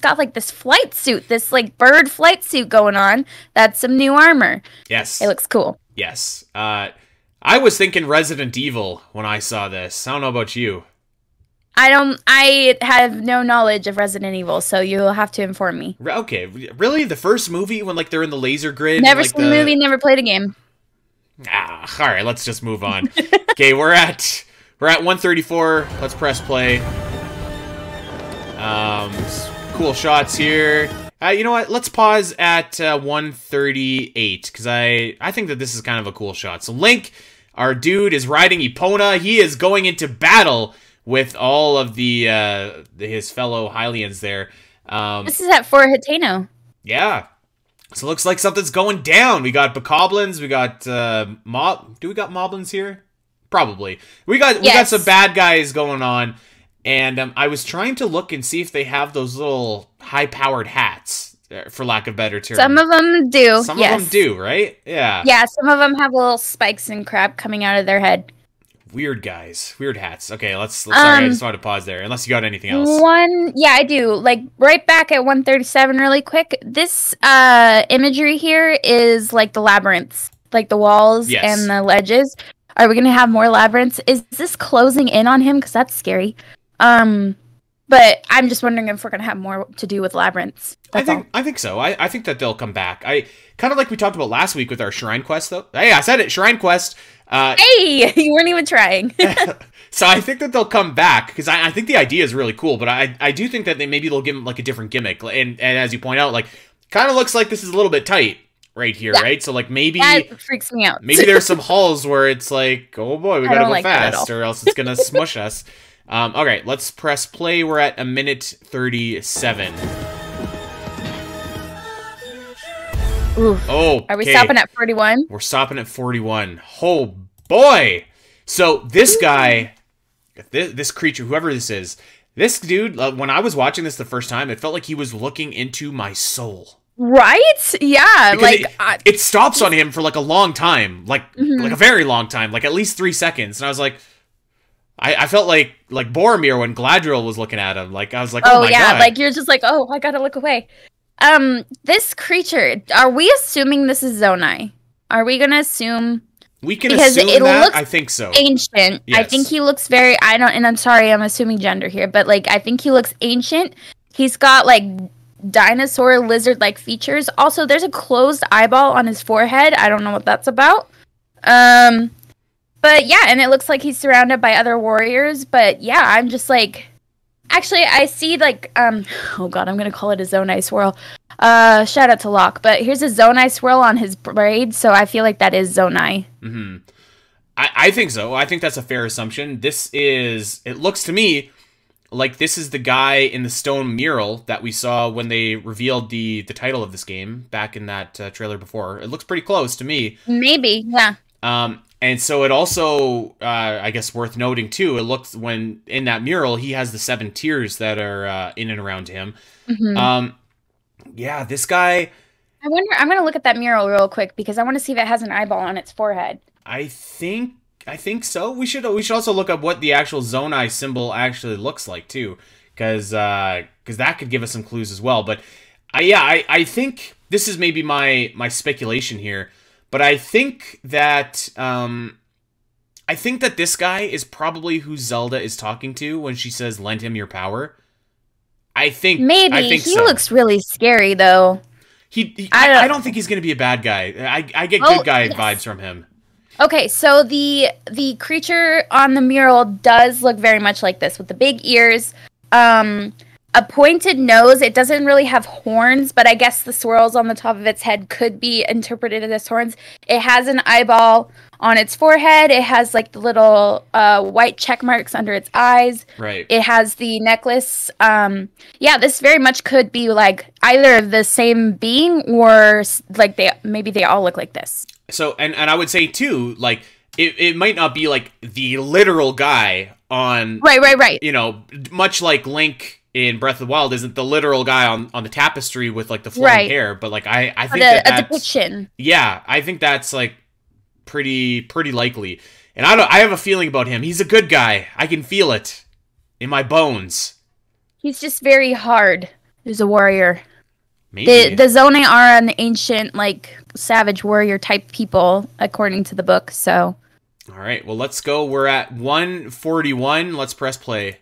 got like this flight suit, this like bird flight suit going on. That's some new armor. Yes, it looks cool. Yes. I was thinking Resident Evil when I saw this. I don't know about you. I have no knowledge of Resident Evil, so you'll have to inform me. Okay, really? The first movie when like they're in the laser grid? Never seen the movie, never played a game. All right, let's just move on. Okay, we're at 1:34. Let's press play. Cool shots here. You know what? Let's pause at 1:38 because I think that this is kind of a cool shot. So Link, our dude, is riding Epona. He is going into battle with all of his fellow Hylians there. This is at Fort Hateno. Yeah. So it looks like something's going down. We got Bokoblins. We got Do we got Moblins here? Probably. We got some bad guys going on. And I was trying to look and see if they have those little high-powered hats, for lack of a better term. Some of them do. Some of them do, right? Yeah. Yeah, some of them have little spikes and crap coming out of their head. Weird guys. Weird hats. Okay, let's sorry, I just wanted to pause there. Unless you got anything else. Yeah, I do. Like, right back at 1:37 really quick. This imagery here is like the labyrinths. Like the walls and the ledges. Are we going to have more labyrinths? Is this closing in on him? Because that's scary. But I'm just wondering if we're gonna have more to do with labyrinths. I think so. I think that they'll come back. I kind of like we talked about last week with our Shrine Quest, though. Hey, I said it, Shrine Quest. Hey, you weren't even trying. So I think that they'll come back, because I think the idea is really cool, but I do think that maybe they'll give them like a different gimmick. And as you point out, like, kind of looks like this is a little bit tight right here, right? So like maybe that freaks me out. Maybe there's some halls where it's like, oh boy, we gotta go fast, or else it's gonna smush us. Okay, let's press play. We're at 1:37. Oof. Oh, are we stopping at 41? We're stopping at 41. Oh boy! So this guy, this creature, whoever this is, this dude. When I was watching this the first time, it felt like he was looking into my soul. Right? Yeah, because like it stops on him for like a long time, like a very long time, like at least 3 seconds, and I was like. I felt like Boromir when Galadriel was looking at him. Like I was like, oh my God. Like you're just like, oh, I gotta look away. This creature, are we assuming this is Zonai? Are we gonna assume? We can assume that. I think so. Ancient. Yes. I think he looks very. And I'm sorry, I'm assuming gender here, but like I think he looks ancient. He's got like dinosaur lizard-like features. Also, there's a closed eyeball on his forehead. I don't know what that's about. But yeah, and it looks like he's surrounded by other warriors. But yeah, I'm just like, actually, I see like, oh god, I'm gonna call it a Zonai swirl. Shout out to Locke, but here's a Zonai swirl on his braid, so I feel like that is Zonai. Mm-hmm. I think so. I think that's a fair assumption. It looks to me like this is the guy in the stone mural that we saw when they revealed the title of this game back in that trailer before. It looks pretty close to me. Maybe, yeah. And so it also, I guess worth noting too, it looks when in that mural, he has the 7 tiers that are in and around him. Mm-hmm. Yeah, this guy... I wonder, I'm going to look at that mural real quick because I want to see if it has an eyeball on its forehead. I think so. We should also look up what the actual Zonai symbol actually looks like too, because that could give us some clues as well. But I think this is maybe my speculation here. But I think that this guy is probably who Zelda is talking to when she says "lend him your power." I think he looks really scary though. I don't think he's going to be a bad guy. I get good guy vibes from him. Okay, so the creature on the mural does look very much like this with the big ears. A pointed nose. It doesn't really have horns, but I guess the swirls on the top of its head could be interpreted as horns. It has an eyeball on its forehead. It has like the little white check marks under its eyes. Right. It has the necklace. Yeah, this very much could be like either the same being or like they all look like this. So and I would say too, like it might not be like the literal guy on right. You know, much like Link in Breath of the Wild isn't the literal guy on the tapestry with like the flowing hair, but like I think that's a depiction. Yeah, I think that's like pretty likely. And I have a feeling about him. He's a good guy. I can feel it in my bones. He's just very hard. He's a warrior. Maybe. The Zonai are an ancient, like, savage warrior type people, according to the book, so. All right, well, let's go. We're at 141. Let's press play.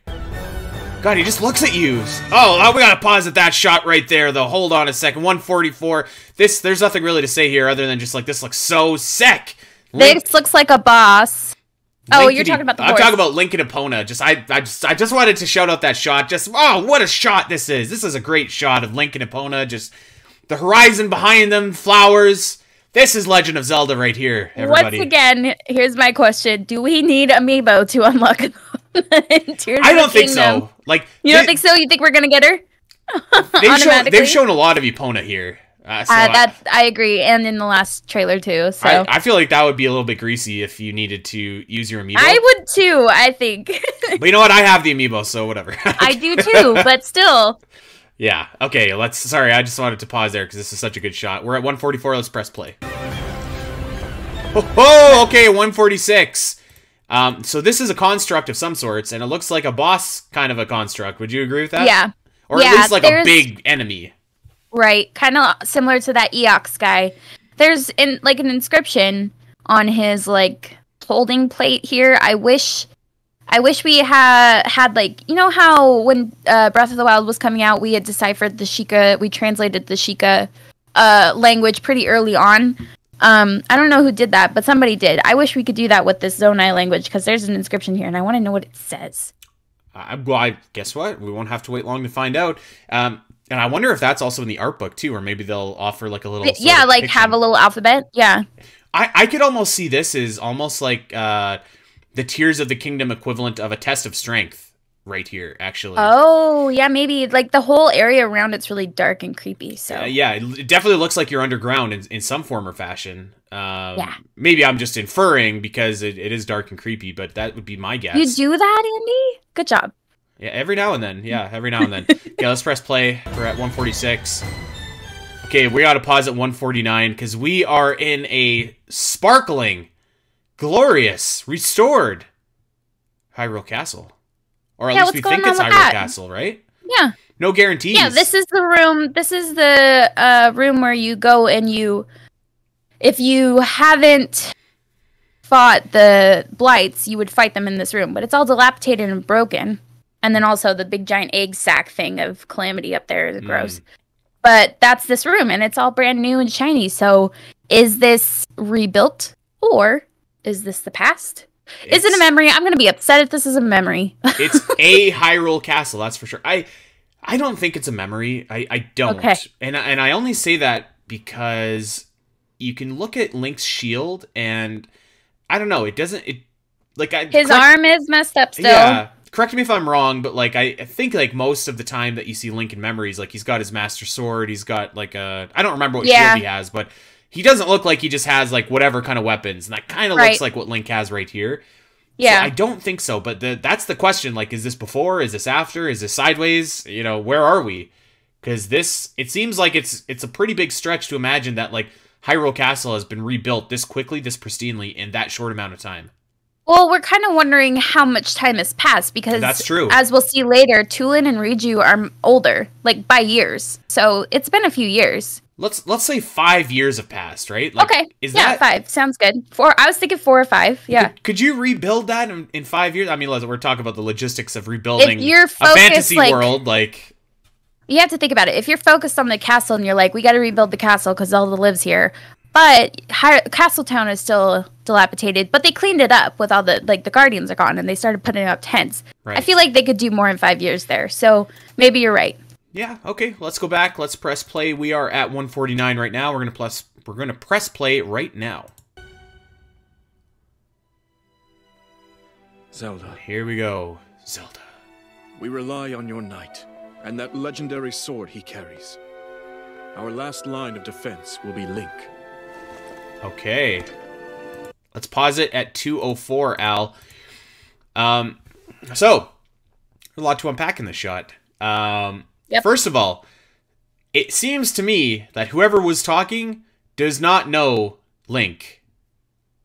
God, he just looks at you. Oh, we gotta pause at that shot right there, though. Hold on a second. 144. There's nothing really to say here other than just, like, this looks so sick. This looks like a boss. Oh, you're talking about the horse. I'm talking about Link and Epona. I just wanted to shout out that shot. What a shot this is. This is a great shot of Link and Epona. Just the horizon behind them, flowers. This is Legend of Zelda right here, everybody. Once again, here's my question. Do we need Amiibo to unlock I don't think so. Like, you don't think so? You think we're going to get her? They've shown a lot of Epona here. I agree, and in the last trailer too. So I feel like that would be a little bit greasy if you needed to use your amiibo. I would too, I think. But you know what? I have the amiibo, so whatever. I do too, but still. Yeah. Okay. Sorry, I just wanted to pause there because this is such a good shot. We're at 144. Let's press play. Oh, okay. 146. So this is a construct of some sorts, and it looks like a boss kind of a construct. Would you agree with that? Yeah. Or at least like a big enemy. Right, kind of similar to that Eox guy. There's an inscription on his like holding plate here. I wish I wish we had like, you know how when Breath of the Wild was coming out, we had deciphered the Sheikah, we translated the Sheikah language pretty early on. I don't know who did that, but somebody did. I wish we could do that with this Zonai language, because there's an inscription here, and I want to know what it says. Well, guess what? We won't have to wait long to find out. And I wonder if that's also in the art book too, or maybe they'll offer like a little like have a little alphabet. Yeah. I could almost see this as almost like the Tears of the Kingdom equivalent of a test of strength right here, actually. Oh, yeah, maybe. Like, the whole area around it's really dark and creepy, so... yeah, it definitely looks like you're underground in some form or fashion. Yeah. Maybe I'm just inferring because it is dark and creepy, but that would be my guess. You do that, Andy? Good job. Yeah, every now and then. Yeah, every now and then. Okay, let's press play. We're at 146. Okay, we gotta pause at 149 because we are in a sparkling, glorious, restored Hyrule Castle. Or at least we think it's Hyrule Castle, right? Yeah. No guarantees. Yeah, this is the room. This is the room where you go and you... If you haven't fought the Blights, you would fight them in this room. But it's all dilapidated and broken. And then also the big giant egg sack thing of Calamity up there is gross. But that's this room, and it's all brand new and shiny. So is this rebuilt, or is this the past? Is it a memory? I'm going to be upset if this is a memory. It's a Hyrule Castle, that's for sure. I don't think it's a memory. I don't. Okay. And I only say that because you can look at Link's shield, and I don't know. It doesn't... His arm is messed up still. Yeah. Correct me if I'm wrong, but like I think like most of the time that you see Link in memories, like he's got his Master Sword, he's got like a... I don't remember what shield he has, but... He doesn't look like he just has, like, whatever kind of weapons. And that kind of looks like what Link has right here. Yeah. So I don't think so. But that's the question. Like, is this before? Is this after? Is this sideways? You know, where are we? Because it seems like it's a pretty big stretch to imagine that, like, Hyrule Castle has been rebuilt this quickly, this pristinely, in that short amount of time. Well, we're kind of wondering how much time has passed. Because, that's true. As we'll see later, Tulin and Riju are older, like, by years. So it's been a few years. Let's say 5 years have passed, right? Like, okay. Yeah, 5 sounds good. 4. I was thinking 4 or 5. Yeah. Could you rebuild that in 5 years? I mean, we're talking about the logistics of rebuilding a fantasy world. Like, you have to think about it. If you're focused on the castle and you're like, we got to rebuild the castle because Zelda lives here, but Castletown is still dilapidated. But they cleaned it up with all the Guardians are gone and they started putting up tents. Right. I feel like they could do more in 5 years there. So maybe you're right. Yeah, okay, let's go back. Let's press play. We are at 149 right now. We're gonna press play right now. Zelda. Here we go. Zelda. We rely on your knight, and that legendary sword he carries. Our last line of defense will be Link. Okay. Let's pause it at 2:04, Al. So, a lot to unpack in this shot. Yep. First of all, it seems to me that whoever was talking does not know Link.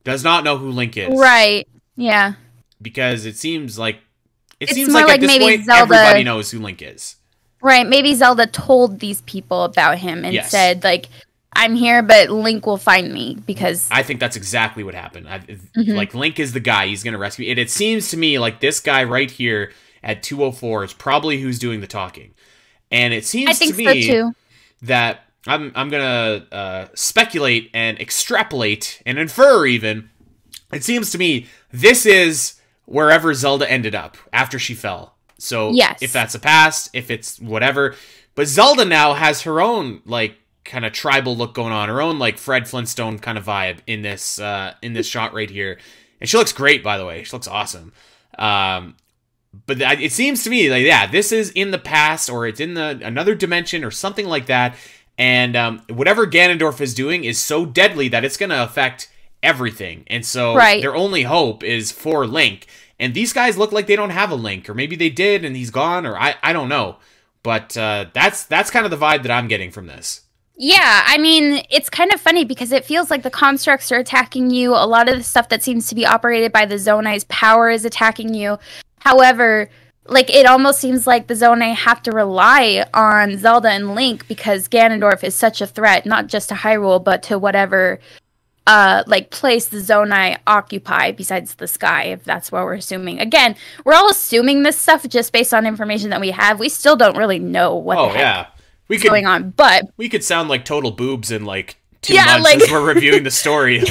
Does not know who Link is. Right. Yeah. Because it seems like at this point Zelda, everybody knows who Link is. Right. Maybe Zelda told these people about him and said, like, I'm here, but Link will find me because... I think that's exactly what happened. Like, Link is the guy. He's going to rescue me. And it seems to me like this guy right here at 2:04 is probably who's doing the talking. And it seems to me that I'm gonna speculate and extrapolate and infer even. It seems to me this is wherever Zelda ended up after she fell. So if that's a past, if it's whatever, but Zelda now has her own like kind of tribal look going on, her own like Fred Flintstone kind of vibe in this shot right here, and she looks great, by the way. She looks awesome. But it seems to me like, this is in the past, or it's in another dimension, or something like that. And whatever Ganondorf is doing is so deadly that it's going to affect everything. And so their only hope is for Link. And these guys look like they don't have a Link, or maybe they did and he's gone, or I don't know. But that's kind of the vibe that I'm getting from this. Yeah, I mean, it's kind of funny because it feels like the constructs are attacking you. A lot of the stuff that seems to be operated by the Zonai's power is attacking you. However, like, it almost seems like the Zonai have to rely on Zelda and Link because Ganondorf is such a threat, not just to Hyrule, but to whatever like place the Zonai occupy besides the sky, if that's what we're assuming. Again, we're all assuming this stuff just based on information that we have. We still don't really know what the heck is going on, but we could sound like total boobs in like 2 months as we're reviewing the story.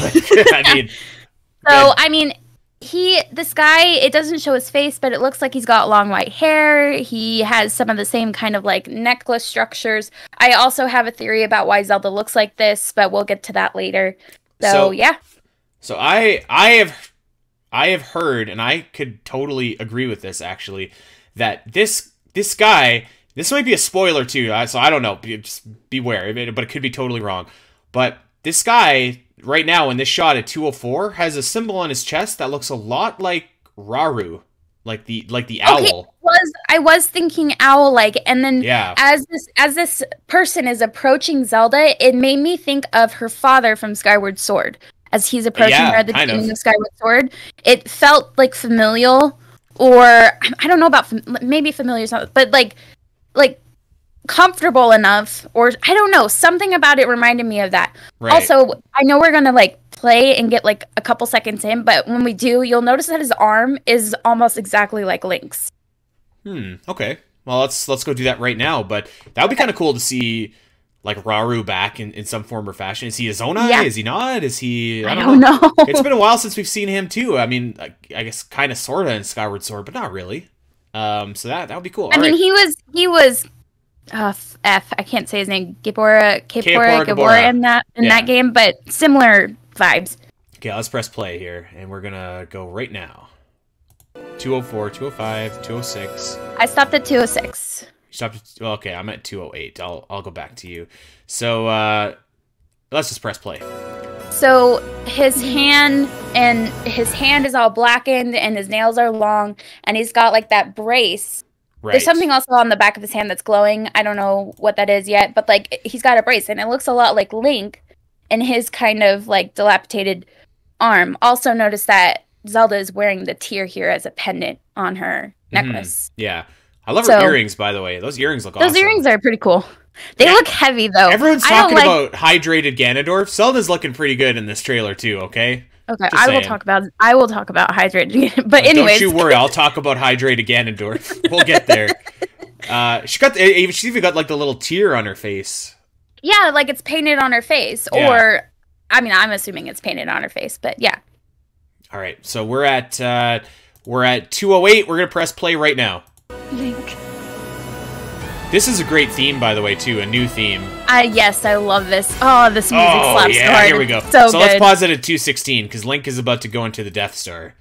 I mean, this guy, it doesn't show his face, but it looks like he's got long white hair. He has some of the same kind of like necklace structures. I also have a theory about why Zelda looks like this, but we'll get to that later. So yeah. So I have heard, and I could totally agree with this actually, that this guy, this might be a spoiler too. So I don't know. Just beware, but it could be totally wrong. But this guy right now in this shot at 204 has a symbol on his chest that looks a lot like Rauru, like the owl. I was thinking owl-like, and then as this person is approaching Zelda, it made me think of her father from Skyward Sword. As he's approaching her at the beginning of Skyward Sword, it felt like familial, or I don't know about maybe familiar, but like comfortable enough, or I don't know, something about it reminded me of that. Right. Also, I know we're gonna like play and get like a couple seconds in, but when we do, you'll notice that his arm is almost exactly like Link's. Okay. Well, let's go do that right now. But that would be kind of cool to see, like, Rauru back in some form or fashion. Is he a Zonai? Yeah. Is he not? Is he? I don't know. It's been a while since we've seen him too. I mean, I guess kind of, sorta in Skyward Sword, but not really. So that would be cool. I mean, he was. I can't say his name. Gabora in that game, but similar vibes. Okay, let's press play here, and we're gonna go right now. 204, 205, 206. I stopped at 206. You stopped at, well, okay, I'm at 208. I'll go back to you. So let's just press play. So his hand is all blackened and his nails are long, and he's got like that brace. Right. There's something also on the back of his hand that's glowing. I don't know what that is yet, but like he's got a brace, and it looks a lot like Link in his kind of like dilapidated arm. Also notice that Zelda is wearing the tear here as a pendant on her necklace. Yeah. I love her earrings, by the way. Those earrings look awesome. Those earrings are pretty cool. They look heavy, though. Everyone's talking about hydrated Ganondorf. Zelda's looking pretty good in this trailer, too, okay? Okay, I will talk about hydrated. But anyways. Don't you worry. I'll talk about hydrated Ganondorf. We'll get there. She's even got, like, the little tear on her face. Yeah, like it's painted on her face. Yeah. Or, I mean, I'm assuming it's painted on her face, but yeah. All right, so we're at 208. We're gonna press play right now. Link. This is a great theme, by the way, too. A new theme. Yes, I love this. Oh, this music slaps so hard. Here we go. So good. Let's pause it at 216 because Link is about to go into the Death Star.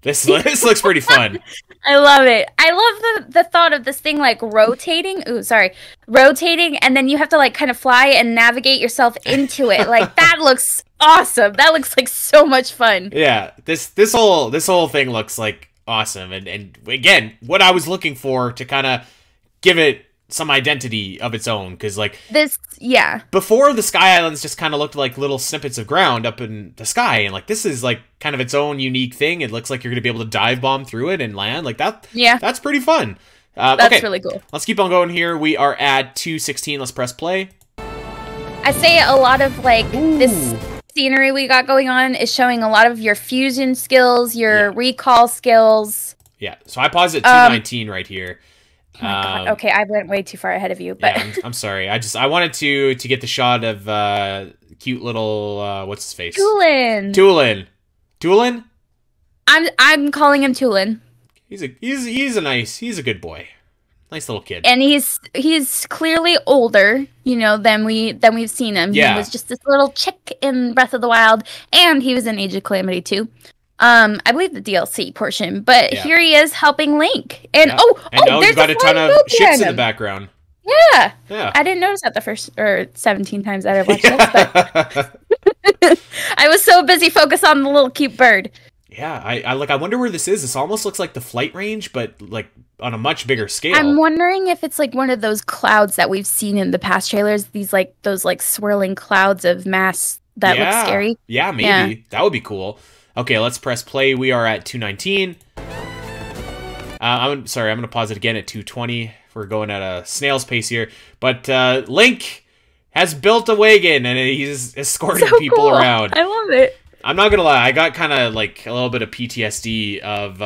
This looks pretty fun. I love it. I love the thought of this thing like rotating. Rotating, and then you have to like kind of fly and navigate yourself into it. Like that looks awesome. That looks like so much fun. Yeah, this whole thing looks like awesome. And again, what I was looking for to kind of give it some identity of its own, because like before the Sky Islands just kind of looked like little snippets of ground up in the sky, and like this is like kind of its own unique thing. It looks like you're gonna be able to dive bomb through it and land like that. Yeah, that's pretty fun. That's really cool. Let's keep on going here. We are at 216. Let's press play. I say a lot of like this scenery we got going on is showing a lot of your fusion skills, your recall skills. Yeah, so I paused at 219 right here. Oh my God. Okay, I went way too far ahead of you, but yeah, I'm sorry. I wanted to get the shot of cute little what's his face? Tulin. I'm calling him Tulin. He's a good boy. Nice little kid. And he's clearly older, than we've seen him. Yeah. He was just this little chick in Breath of the Wild, and he was in Age of Calamity too. I believe the DLC portion, but here he is helping Link. And there's got a ton of ships in the background. Yeah. I didn't notice that the first 17 times that I watched this, but I was so busy focused on the little cute bird. Yeah, I wonder where this is. This almost looks like the flight range, but like on a much bigger scale. I'm wondering if it's like one of those clouds that we've seen in the past trailers. Those swirling clouds of mass that look scary. Yeah, maybe. Yeah. That would be cool. Okay, let's press play. We are at 219. I'm going to pause it again at 220. We're going at a snail's pace here. But Link has built a wagon and he's escorting So people cool. around. I love it. I'm not gonna lie, I got kind of like a little bit of PTSD of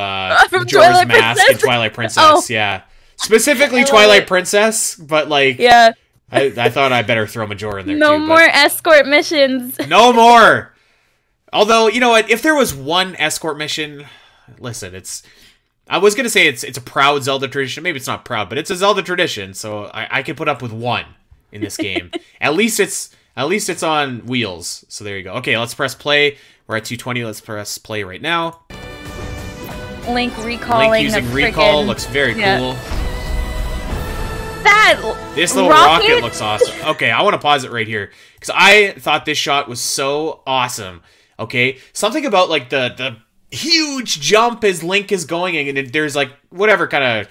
From Majora's Twilight Mask Princess? and Twilight Princess. Oh. Yeah, specifically I love Twilight it. Princess, but like, Yeah. I thought I better throw Majora in there No too. more escort missions. But no more. Although, you know what? If there was one escort mission, listen, I was gonna say it's a proud Zelda tradition. Maybe it's not proud, but it's a Zelda tradition, so I could put up with one in this game. At least it's on wheels. So there you go. Okay, let's press play. We're at 220. Let's press play right now. Link recalling. Link using recall looks very cool. This little rocket looks awesome. Okay, I want to pause it right here because I thought this shot was so awesome. Okay, something about like the huge jump as Link is going, and there's like whatever kind of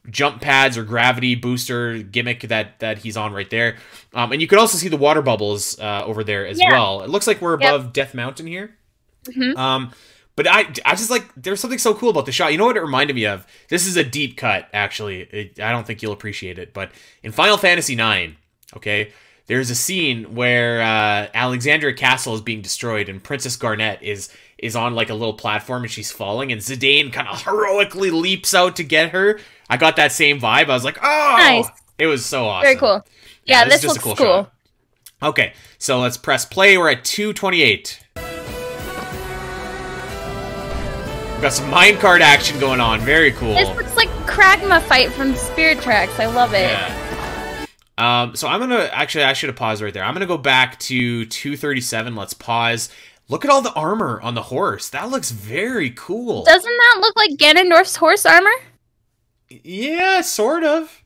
jump pads or gravity booster gimmick that he's on right there. And you can also see the water bubbles over there as well. It looks like we're above Death Mountain here. But I just like, there's something so cool about the shot. You know what it reminded me of? This is a deep cut, actually. I don't think you'll appreciate it. But in Final Fantasy IX, okay, there's a scene where Alexandria Castle is being destroyed and Princess Garnet is on like a little platform and she's falling and Zidane kind of heroically leaps out to get her. I got that same vibe. I was like, oh! Nice. It was so awesome. Very cool. Yeah, this looks cool. Shot. Okay, so let's press play. We're at 228. We've got some minecart action going on. Very cool. This looks like Kragma fight from Spirit Tracks. I love it. Yeah. So I'm gonna actually, I should have paused right there. I'm gonna go back to 237. Let's pause. Look at all the armor on the horse. That looks very cool. Doesn't that look like Ganondorf's horse armor? Yeah, sort of.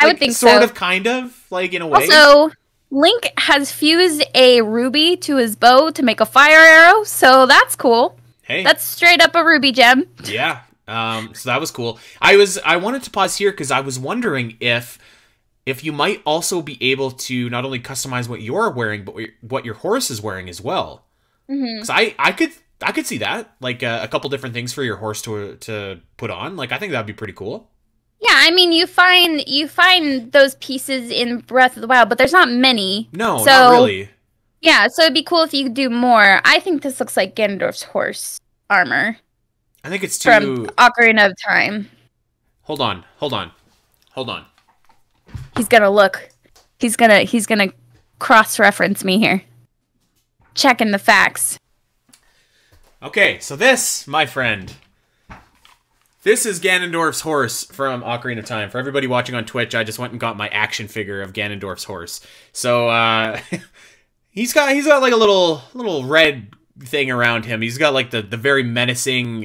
I would think so. Sort of, kind of, like in a way. Also, Link has fused a ruby to his bow to make a fire arrow, so that's cool. Hey, that's straight up a ruby gem. Yeah. So that was cool. I wanted to pause here because I was wondering if you might also be able to not only customize what you're wearing, but what your horse is wearing as well. Because I could see that, like a couple different things for your horse to put on. Like I think that'd be pretty cool. Yeah, I mean you find those pieces in Breath of the Wild, but there's not many. No, not really. Yeah, so it'd be cool if you could do more. I think this looks like Ganondorf's horse armor. I think it's too... From Ocarina of Time. Hold on. He's gonna look. He's gonna cross-reference me here. Checking the facts. Okay, so this, my friend, this is Ganondorf's horse from Ocarina of Time. For everybody watching on Twitch, I just went and got my action figure of Ganondorf's horse. So, he's got like a little red thing around him. He's got like the very menacing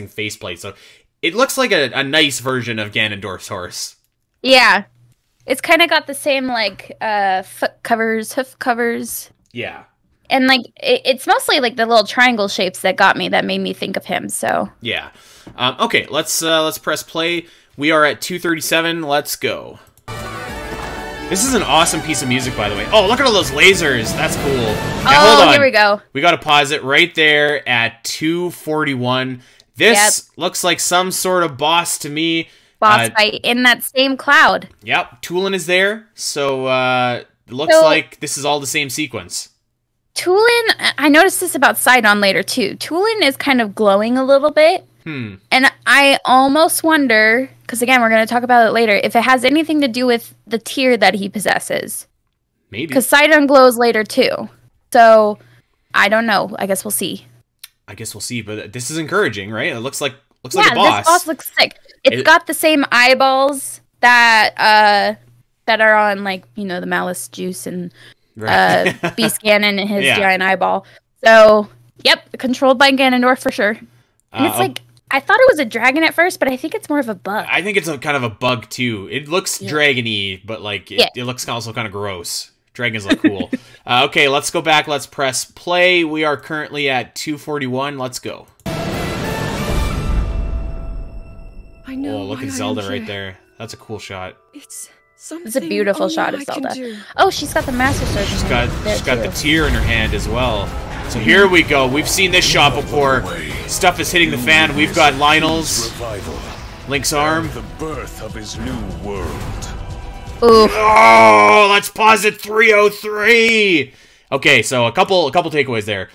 faceplate. So it looks like a nice version of Ganondorf's horse. Yeah, it's kind of got the same like hoof covers. Yeah, and like it's mostly like the little triangle shapes that made me think of him. So yeah. Okay, let's press play. We are at 237. Let's go. This is an awesome piece of music, by the way. Oh, look at all those lasers. That's cool. Now, hold on. Here we go. We got to pause it right there at 241. This looks like some sort of boss to me. Boss fight in that same cloud. Yep. Tulin is there. So, it looks like this is all the same sequence. Tulin, I noticed this about Sidon later, too. Tulin is kind of glowing a little bit. And I almost wonder, because again, we're going to talk about it later, if it has anything to do with the tier that he possesses. Maybe. Because Sidon glows later, too. So, I don't know. I guess we'll see. But this is encouraging, right? It looks like a boss. Yeah, this boss looks sick. It's got the same eyeballs that are on, like, you know, the Malice Juice and Beast Ganon and his giant eyeball. So, yep, controlled by Ganondorf for sure. And it's like, I thought it was a dragon at first, but I think it's more of a bug. I think it's a kind of a bug, too. It looks dragon-y, but, like, it looks also kind of gross. Dragons look cool. Okay, let's go back. Let's press play. We are currently at 241. Let's go. I know. Oh, look at Zelda right there. That's a cool shot. It's a beautiful shot of Zelda. Oh, she's got the Master Sword. She's got the tear in her hand as well. So here we go. We've seen this shot before. Stuff is hitting the fan. We've got Lionel's Link's arm. The birth of his new world. Ooh. Oh, let's pause at 303. Okay, so a couple takeaways there.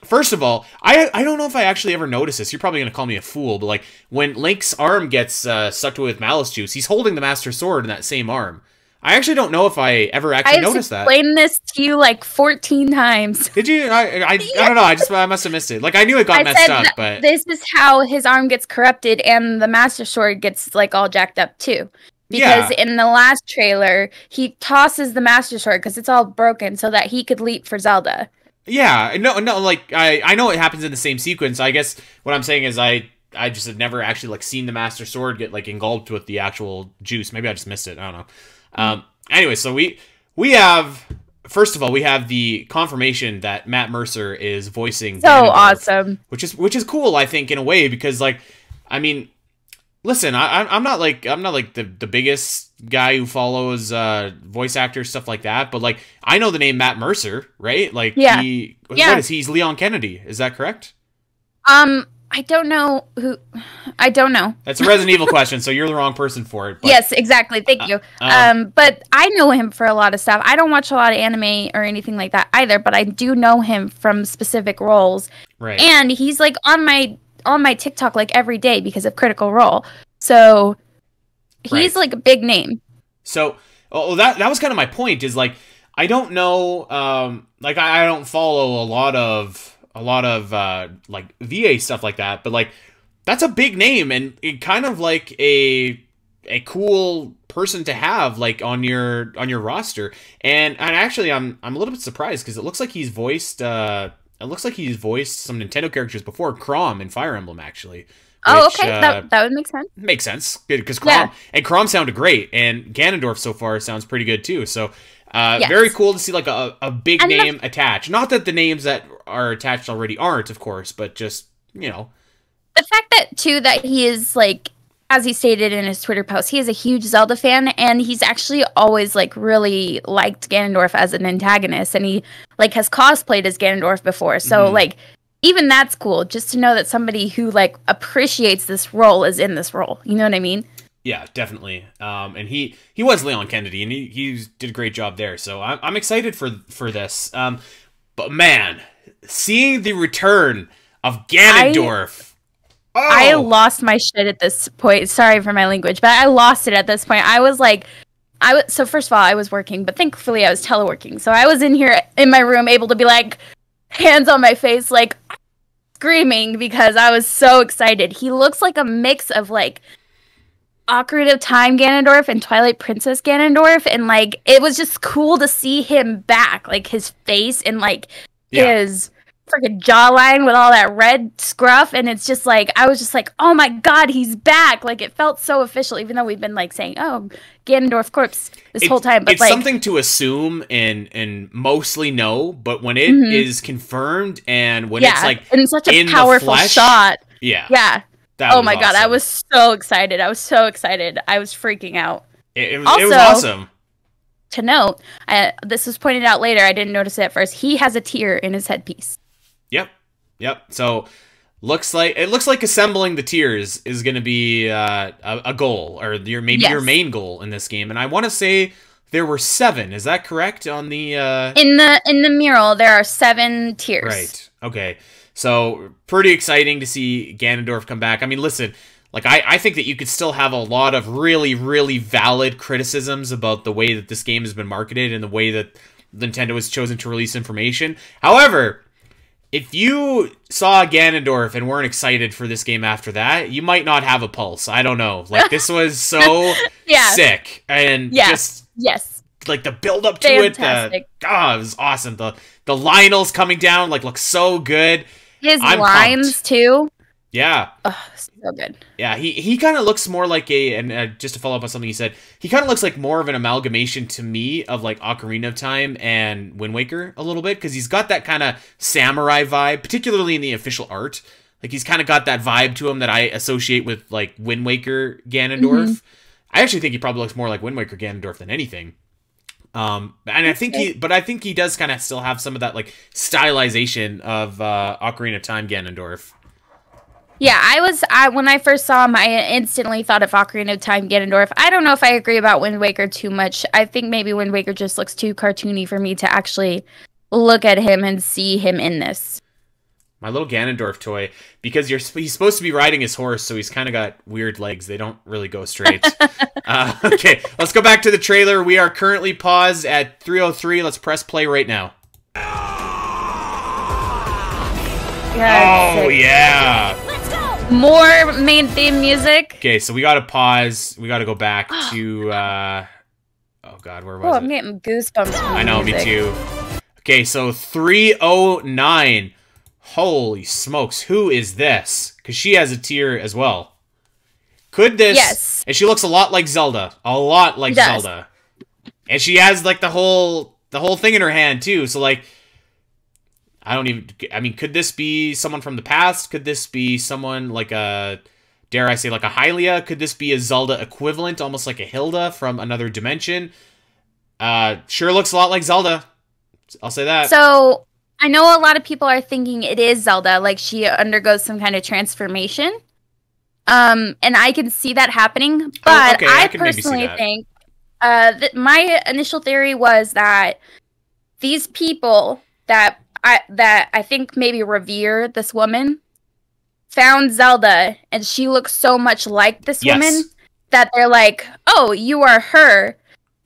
First of all, I don't know if I actually ever noticed this. You're probably going to call me a fool, but like when Link's arm gets sucked away with Malice Juice, he's holding the Master Sword in that same arm. I actually don't know if I ever actually noticed that. I explained this to you like 14 times. Did you? I don't know. I must have missed it. Like I knew it got messed up, but this is how his arm gets corrupted, and the Master Sword gets like all jacked up too. Because in the last trailer, he tosses the Master Sword because it's all broken so that he could leap for Zelda. Yeah, no, like I know it happens in the same sequence. I guess what I'm saying is I just had never actually like seen the Master Sword get like engulfed with the actual juice. Maybe I just missed it. I don't know. Anyway, so we have, first of all, we have the confirmation that Matt Mercer is voicing so Ganondorf, awesome, which is cool, I think, in a way, because like, I mean, listen, I'm not like the biggest guy who follows voice actors, stuff like that, but like I know the name Matt Mercer, right? Like what is he? He's Leon Kennedy, is that correct? I don't know who. I don't know. That's a Resident Evil question, so you're the wrong person for it. But, yes, exactly. Thank you. But I know him for a lot of stuff. I don't watch a lot of anime or anything like that either, but I do know him from specific roles. Right. And he's like on my TikTok like every day because of Critical Role. So he's like a big name. So that was kind of my point. Is like I don't know. Like I don't follow a lot of like VA stuff like that, but like that's a big name and it kind of like a cool person to have like on your roster. And actually I'm a little bit surprised because it looks like he's voiced some Nintendo characters before, Chrom in Fire Emblem actually. Okay, that would make sense. Makes sense, because Chrom sounded great, and Ganondorf so far sounds pretty good too. So very cool to see like a big name attached. Not that the names that are attached already aren't, of course, but just, you know. The fact that he is like, as he stated in his Twitter post, he is a huge Zelda fan, and he's actually always like really liked Ganondorf as an antagonist, and he like has cosplayed as Ganondorf before. So like even that's cool, just to know that somebody who like appreciates this role is in this role. You know what I mean? Yeah, definitely. And he was Leon Kennedy, and he did a great job there. So I'm excited for this. But man, seeing the return of Ganondorf. I lost my shit at this point. Sorry for my language, but I lost it at this point. I was like, so first of all, I was working, but thankfully I was teleworking. So I was in here in my room able to be like, hands on my face, like screaming because I was so excited. He looks like a mix of like Ocarina of Time Ganondorf and Twilight Princess Ganondorf, and like it was just cool to see him back, like his face and like his freaking jawline with all that red scruff, and it's just like I was just like, oh my god, he's back. Like it felt so official, even though we've been like saying, oh, Ganondorf corpse this whole time. But it's like, something to assume and mostly know, but when it is confirmed and when it's like and such a powerful shot. Yeah. Oh my god, I was so excited. I was freaking out. It was awesome. To note, this was pointed out later, I didn't notice it at first. He has a tear in his headpiece. Yep. So looks like assembling the tiers is going to be a goal, or your main goal in this game. And I want to say there were 7. Is that correct on the in the mural? There are 7 tiers. Right. Okay. So pretty exciting to see Ganondorf come back. I mean, listen, like I think that you could still have a lot of really, really valid criticisms about the way that this game has been marketed and the way that Nintendo has chosen to release information. However, if you saw Ganondorf and weren't excited for this game after that, you might not have a pulse. I don't know. Like, this was so sick. And just like the build up to it it was awesome. The Lionel's coming down looks so good. His lines pumped. Too. Yeah. Oh, so good. Yeah, he kind of looks more like just to follow up on something you said, he kind of looks like more of an amalgamation to me of like Ocarina of Time and Wind Waker a little bit, because he's got that kind of samurai vibe, particularly in the official art. Like, he's kind of got that vibe to him that I associate with like Wind Waker Ganondorf. I actually think he probably looks more like Wind Waker Ganondorf than anything. And I think he does kind of still have some of that like stylization of Ocarina of Time Ganondorf. Yeah, when I first saw him, I instantly thought of Ocarina of Time Ganondorf. I don't know if I agree about Wind Waker too much. I think maybe Wind Waker just looks too cartoony for me to actually look at him and see him in this. My little Ganondorf toy, because he's supposed to be riding his horse, so he's kind of got weird legs. They don't really go straight. Okay, let's go back to the trailer. We are currently paused at 3:03. Let's press play right now. God, oh, yeah. More main theme music. Okay, so we got to pause. We got to go back to... oh, God, where was it? I'm getting goosebumps from I know, music. me too. Okay, so 3:09. Holy smokes, who is this? Because she has a tear as well. Could this... Yes. And she looks a lot like Zelda. A lot like Zelda. And she has, like, the whole thing in her hand, too. So, like... I mean, could this be someone from the past? Could this be someone like a... Dare I say, like a Hylia? Could this be a Zelda equivalent? Almost like a Hilda from another dimension? Sure looks a lot like Zelda. I'll say that. So... I know a lot of people are thinking it is Zelda, like she undergoes some kind of transformation. And I can see that happening, but okay, I personally think my initial theory was that these people that I think maybe revere this woman found Zelda and she looks so much like this woman that they're like, "Oh, you are her.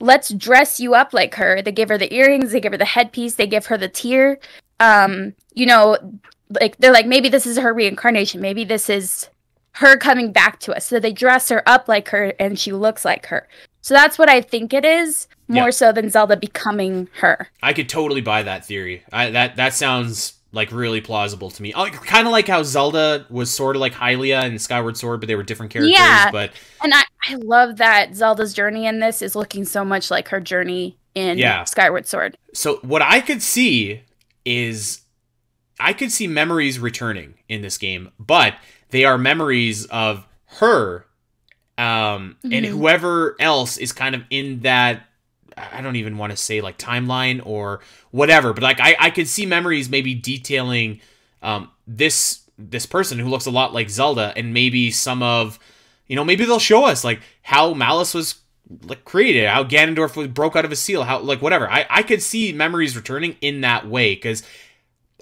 Let's dress you up like her." They give her the earrings, they give her the headpiece, they give her the tear. You know, like they're like, maybe this is her reincarnation. Maybe this is her coming back to us. So they dress her up like her and she looks like her. So that's what I think it is, more so than Zelda becoming her. I could totally buy that theory. That sounds like really plausible to me. Kind of like how Zelda was sort of like Hylia in Skyward Sword, but they were different characters. Yeah, but and I love that Zelda's journey in this is looking so much like her journey in Skyward Sword. So what I could see is I could see memories returning in this game, but they are memories of her and whoever else is kind of in that, I don't even want to say like timeline or whatever, but like I could see memories maybe detailing this person who looks a lot like Zelda, and maybe some of, maybe they'll show us like how Malice was like created, how Ganondorf broke out of his seal, how like whatever. I could see memories returning in that way, because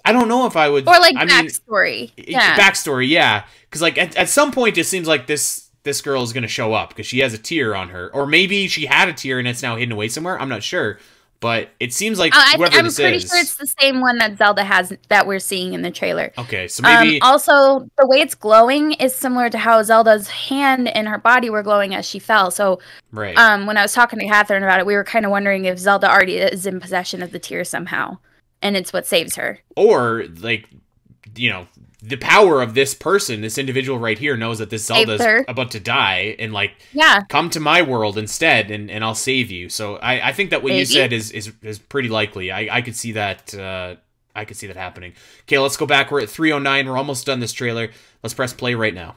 I don't know if I would, or like backstory. Backstory, yeah, because like at some point it seems like this girl is going to show up because she has a tear on her, or maybe she had a tear and it's now hidden away somewhere. I'm not sure, but it seems like whoever I'm this pretty is, sure it's the same one that Zelda has that we're seeing in the trailer. Okay, so maybe also the way it's glowing is similar to how Zelda's hand and her body were glowing as she fell. So right. When I was talking to Catherine about it, we were kind of wondering if Zelda already is in possession of the tear somehow, and it's what saves her, or like the power of this person, this individual right here, knows that this Zelda's about to die, and like, come to my world instead, and I'll save you. So I think that what you said is pretty likely. I could see that. I could see that happening. Okay, let's go back. We're at 3:09. We're almost done this trailer. Let's press play right now.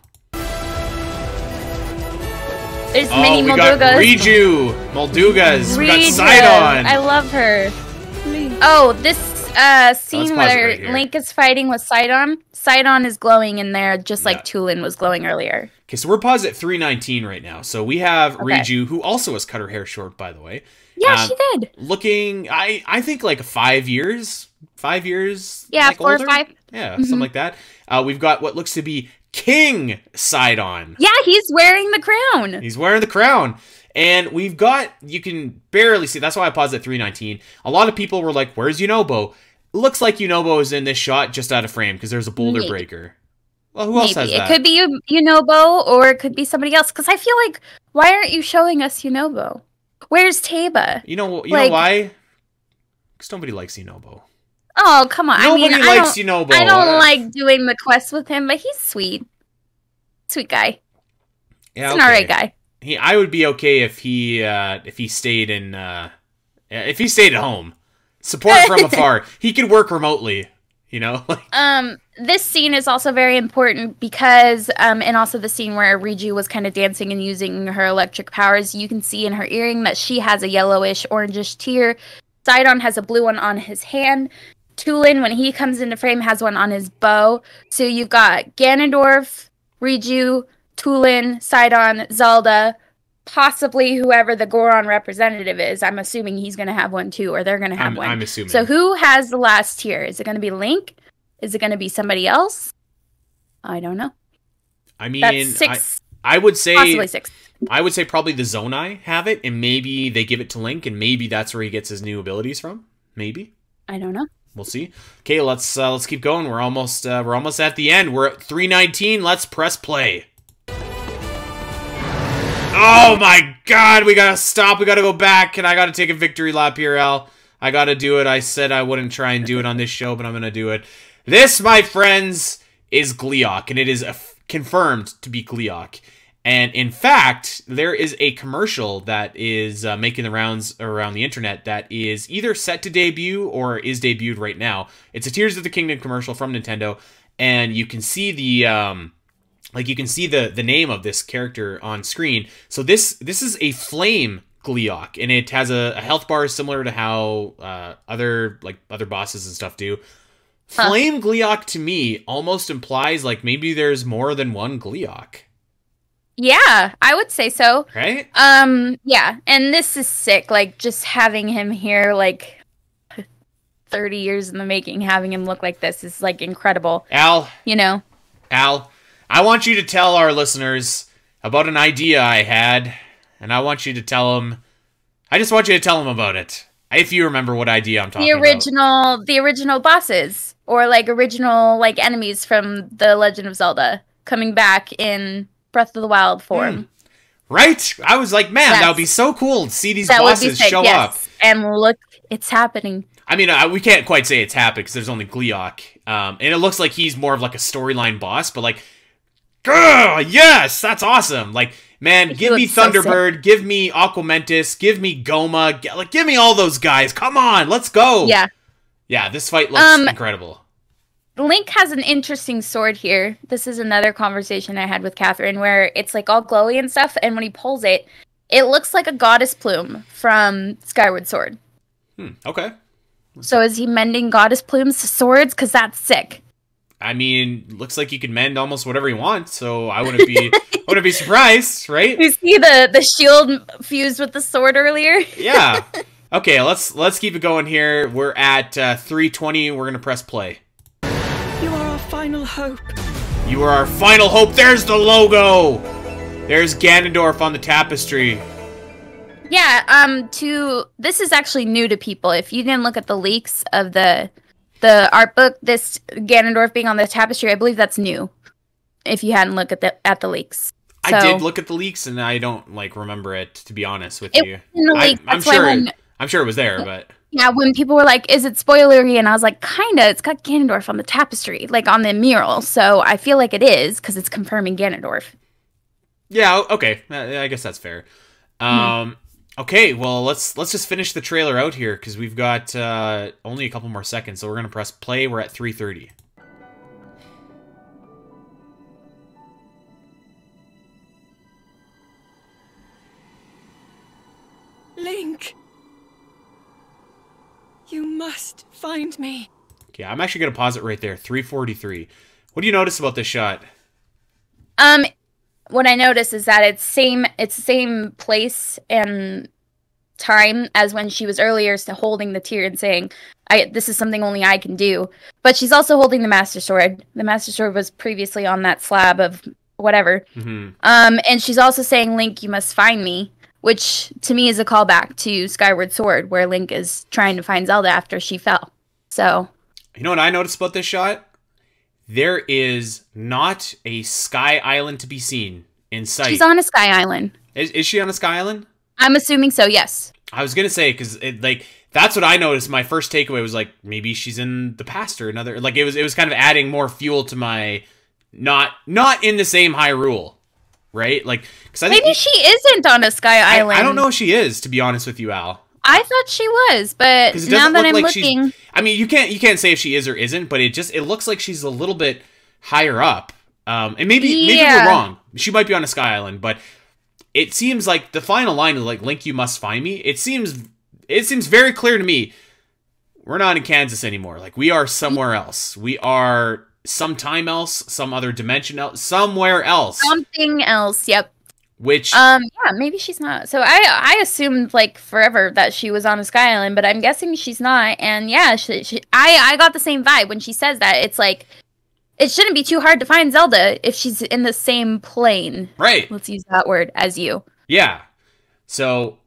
There's many Moldugas. We got Riju, Moldugas. We got Sidon. I love her. Oh, this scene where Link is fighting with Sidon. Sidon is glowing in there just like Tulin was glowing earlier. Okay, so we're paused at 3:19 right now. So we have Riju, who also has cut her hair short, by the way. Yeah, she did. Looking, I think like 5 years. 5 years? Yeah, like 4 older? or 5. Yeah, something like that. We've got what looks to be King Sidon. Yeah, he's wearing the crown. He's wearing the crown. And we've got, you can barely see, that's why I paused at 3:19. A lot of people were like, where's Yunobo? Looks like Yunobo is in this shot just out of frame because there's a boulder breaker. Well, who else has that? It could be Yunobo, or it could be somebody else. Because I feel like, why aren't you showing us Yunobo? Where's Taba? You know why? Because nobody likes Yunobo. Oh, come on. Nobody likes Yunobo. I don't like doing the quest with him, but he's sweet. Sweet guy. Yeah, he's an alright guy. I would be okay if he stayed if he stayed at home. Support from afar. He could work remotely, This scene is also very important because and also the scene where Riju was kind of dancing and using her electric powers, you can see in her earring that she has a yellowish orangish tear. Sidon has a blue one on his hand. Tulin, when he comes into frame, has one on his bow. So you've got Ganondorf, Riju, Tulin, Sidon, Zelda, possibly whoever the Goron representative is. I'm assuming he's going to have one too, or they're going to have one. I'm assuming. So who has the last tier? Is it going to be Link? Is it going to be somebody else? I don't know. I mean, that's 6. I would say possibly 6. I would say probably the Zonai have it, and maybe they give it to Link, and maybe that's where he gets his new abilities from. Maybe. I don't know. We'll see. Okay, let's keep going. We're almost at the end. We're at 319. Let's press play. Oh my God! We gotta stop. We gotta go back, and I gotta take a victory lap here, Al. I gotta do it. I said I wouldn't try and do it on this show, but I'm gonna do it. This, my friends, is Gleeok, and it is confirmed to be Gleeok. And in fact, there is a commercial that is making the rounds around the internet that is either set to debut or is debuted right now. It's a Tears of the Kingdom commercial from Nintendo, and you can see the the name of this character on screen. So this is a flame Gleeok, and it has a health bar similar to how other bosses and stuff do. Flame Gleeok to me almost implies like maybe there's more than one Gleeok. Yeah, I would say so. Right? Yeah, and this is sick. Like, just having him here, like, 30 years in the making, having him look like this is, like, incredible. Al. You know? Al, I want you to tell our listeners about an idea I had, and I want you to tell them... I just want you to tell them about it. If you remember what idea I'm talking about. The original bosses, or, like, original, like, enemies from The Legend of Zelda coming back in Breath of the Wild form. Right? I was like, man, that would be so cool to see these bosses show up. And look, it's happening. I mean, we can't quite say it's happening because there's only Gleeok. And it looks like he's more of like a storyline boss, but like, yes, that's awesome. Like, man, give me Thunderbird, give me Aquamentus, give me Goma, like, give me all those guys. Come on, let's go. Yeah. Yeah, this fight looks incredible. Link has an interesting sword here. This is another conversation I had with Catherine where it's like all glowy and stuff, and when he pulls it, it looks like a goddess plume from Skyward Sword. Okay. So is he mending goddess plumes to swords? Because that's sick. I mean, looks like you can mend almost whatever you want, so I wouldn't be surprised, right? You see the shield fused with the sword earlier? Yeah. Okay, let's keep it going here. We're at 320. We're gonna press play. You are our final hope. You are our final hope. There's the logo. There's Ganondorf on the tapestry. Yeah, this is actually new to people. If you didn't look at the leaks of the art book, this Ganondorf being on the tapestry, I believe that's new. If you hadn't looked at the leaks. So, I did look at the leaks and I don't like remember it, to be honest with you. In the leak, I'm sure it was there, but yeah, when people were like, is it spoilery? And I was like, kinda. It's got Ganondorf on the tapestry, like on the mural. So I feel like it is, because it's confirming Ganondorf. Yeah, okay. I guess that's fair. Okay, well, let's just finish the trailer out here, because we've got only a couple more seconds. So we're going to press play. We're at 3:30. Link! You must find me. Okay, I'm actually going to pause it right there. 3:43. What do you notice about this shot? What I notice is that it's the same place and time as when she was earlier holding the tear and saying, this is something only I can do. But she's also holding the Master Sword. The Master Sword was previously on that slab of whatever. And she's also saying, Link, you must find me, which to me is a callback to Skyward Sword, where Link is trying to find Zelda after she fell. So, you know what I noticed about this shot? There is not a sky island to be seen in sight. She's on a sky island. Is she on a sky island? I'm assuming so, yes. I was going to say, because that's what I noticed. My first takeaway was like, maybe she's in the past or another. Like, it was kind of adding more fuel to my not in the same Hyrule, right? Like, because I think maybe she isn't on a sky island. I don't know if she is, to be honest with you, Al. I thought she was, but now that I'm looking, I mean, you can't say if she is or isn't, but it looks like she's a little bit higher up. And maybe we're wrong. She might be on a sky island, but it seems like the final line of like, Link, you must find me. It seems very clear to me. we're not in Kansas anymore. Like, we are somewhere else. We are sometime else, some other dimension else, somewhere else. Something else, yep. Which, yeah, maybe she's not. So I assumed like forever that she was on a Sky Island, but I'm guessing she's not. And yeah, I got the same vibe when she says that. It's like, it shouldn't be too hard to find Zelda if she's in the same plane. right. Let's use that word, as you. Yeah. So,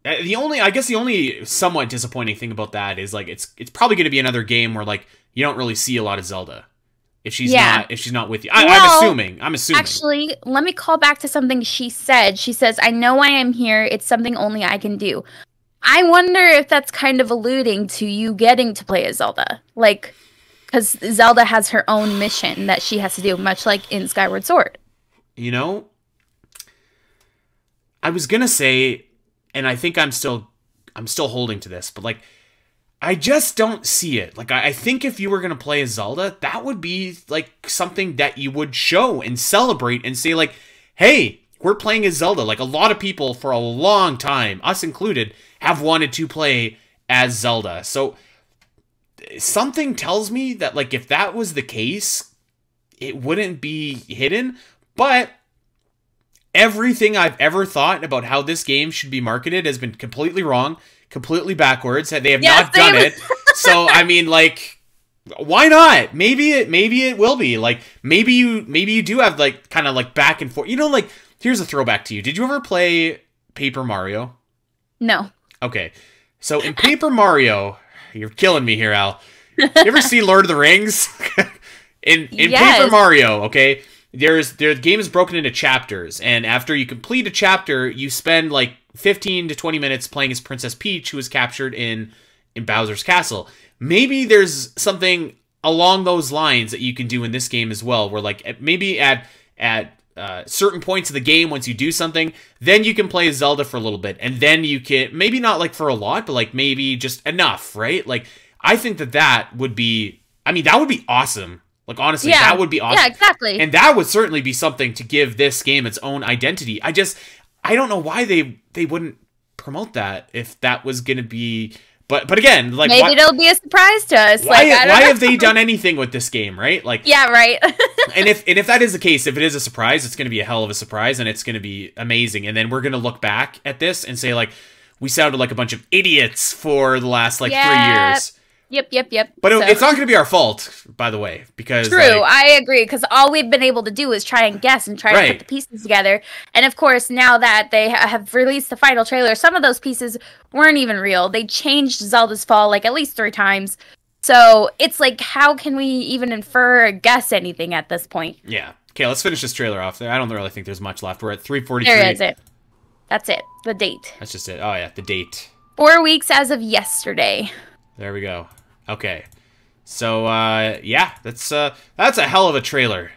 the only somewhat disappointing thing about that is, like, it's probably going to be another game where, like, you don't really see a lot of Zelda. If she's not with you. I'm assuming. Actually, let me call back to something she said. She says, I know why I'm here. It's something only I can do. I wonder if that's kind of alluding to you getting to play as Zelda. Like, because Zelda has her own mission that she has to do, much like in Skyward Sword. You know, I was going to say, and I think I'm still holding to this, but, like, I just don't see it. Like, I think if you were going to play as Zelda, that would be, like, something that you would show and celebrate and say, like, hey, we're playing as Zelda. Like, a lot of people for a long time, us included, have wanted to play as Zelda. So, something tells me that, like, if that was the case, it wouldn't be hidden. But everything I've ever thought about how this game should be marketed has been completely wrong. Completely backwards. They have not done it. So, I mean, like, why not? Maybe it will be. Like, maybe you do have, like, kind of, like, back and forth. You know, like, here's a throwback to you. Did you ever play Paper Mario? No. Okay. So, in Paper Mario, you're killing me here, Al. You ever see Lord of the Rings? in Yes. Paper Mario, okay, the game is broken into chapters, and after you complete a chapter, you spend, like, 15 to 20 minutes playing as Princess Peach, who was captured in Bowser's Castle. Maybe there's something along those lines that you can do in this game as well, where, like, maybe at certain points of the game, once you do something, then you can play as Zelda for a little bit, and then you can, maybe not, like, for a lot, but, like, maybe just enough, right? Like, I think that would be, I mean, that would be awesome. Like, honestly, that would be awesome. Yeah, exactly. And that would certainly be something to give this game its own identity. I don't know why they wouldn't promote that if that was going to be... But again, like... Maybe it'll be a surprise to us. Why Like, why have they done anything with this game, right? Like, yeah, right. and if that is the case, if it is a surprise, it's going to be a hell of a surprise, and it's going to be amazing. And then we're going to look back at this and say, like, we sounded like a bunch of idiots for the last, like, 3 years. Yep. But it's not going to be our fault, by the way, because... True, like, I agree, because all we've been able to do is try and guess and try to put the pieces together. And of course, now that they have released the final trailer, some of those pieces weren't even real. They changed Zelda's Fall, like, at least 3 times. So it's like, how can we even infer or guess anything at this point? Yeah. Okay, let's finish this trailer off there. I don't really think there's much left. We're at 3:43. There is it. That's it. The date. That's just it. Oh, yeah, the date. 4 weeks as of yesterday. There we go. Okay. So, yeah, that's a hell of a trailer.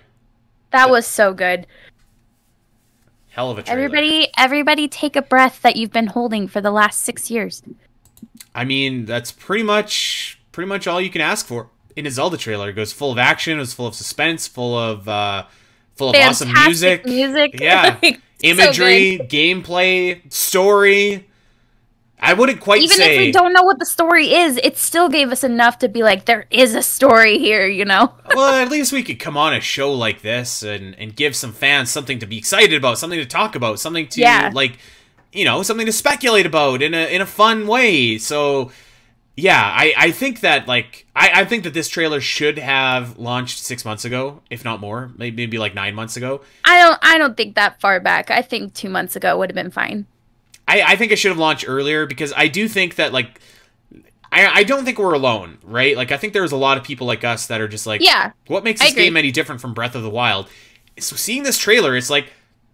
That was so good. Hell of a trailer. Everybody take a breath that you've been holding for the last 6 years. I mean, that's pretty much all you can ask for in a Zelda trailer. It goes full of action, it was full of suspense, full of awesome music. Yeah. Like, imagery, so gameplay, story. I wouldn't quite Even say... if we don't know what the story is, it still gave us enough to be like, there is a story here, you know? Well, at least we could come on a show like this and give some fans something to be excited about, something to talk about, something to, like, you know, something to speculate about in a fun way. So, yeah, I think that, like, I think that this trailer should have launched 6 months ago, if not more, maybe like 9 months ago. I don't think that far back. I think 2 months ago would have been fine. I think it should have launched earlier, because I do think that, like, I don't think we're alone, right? Like, I think there's a lot of people like us that are just like, what makes this game any different from Breath of the Wild? So seeing this trailer, it's like,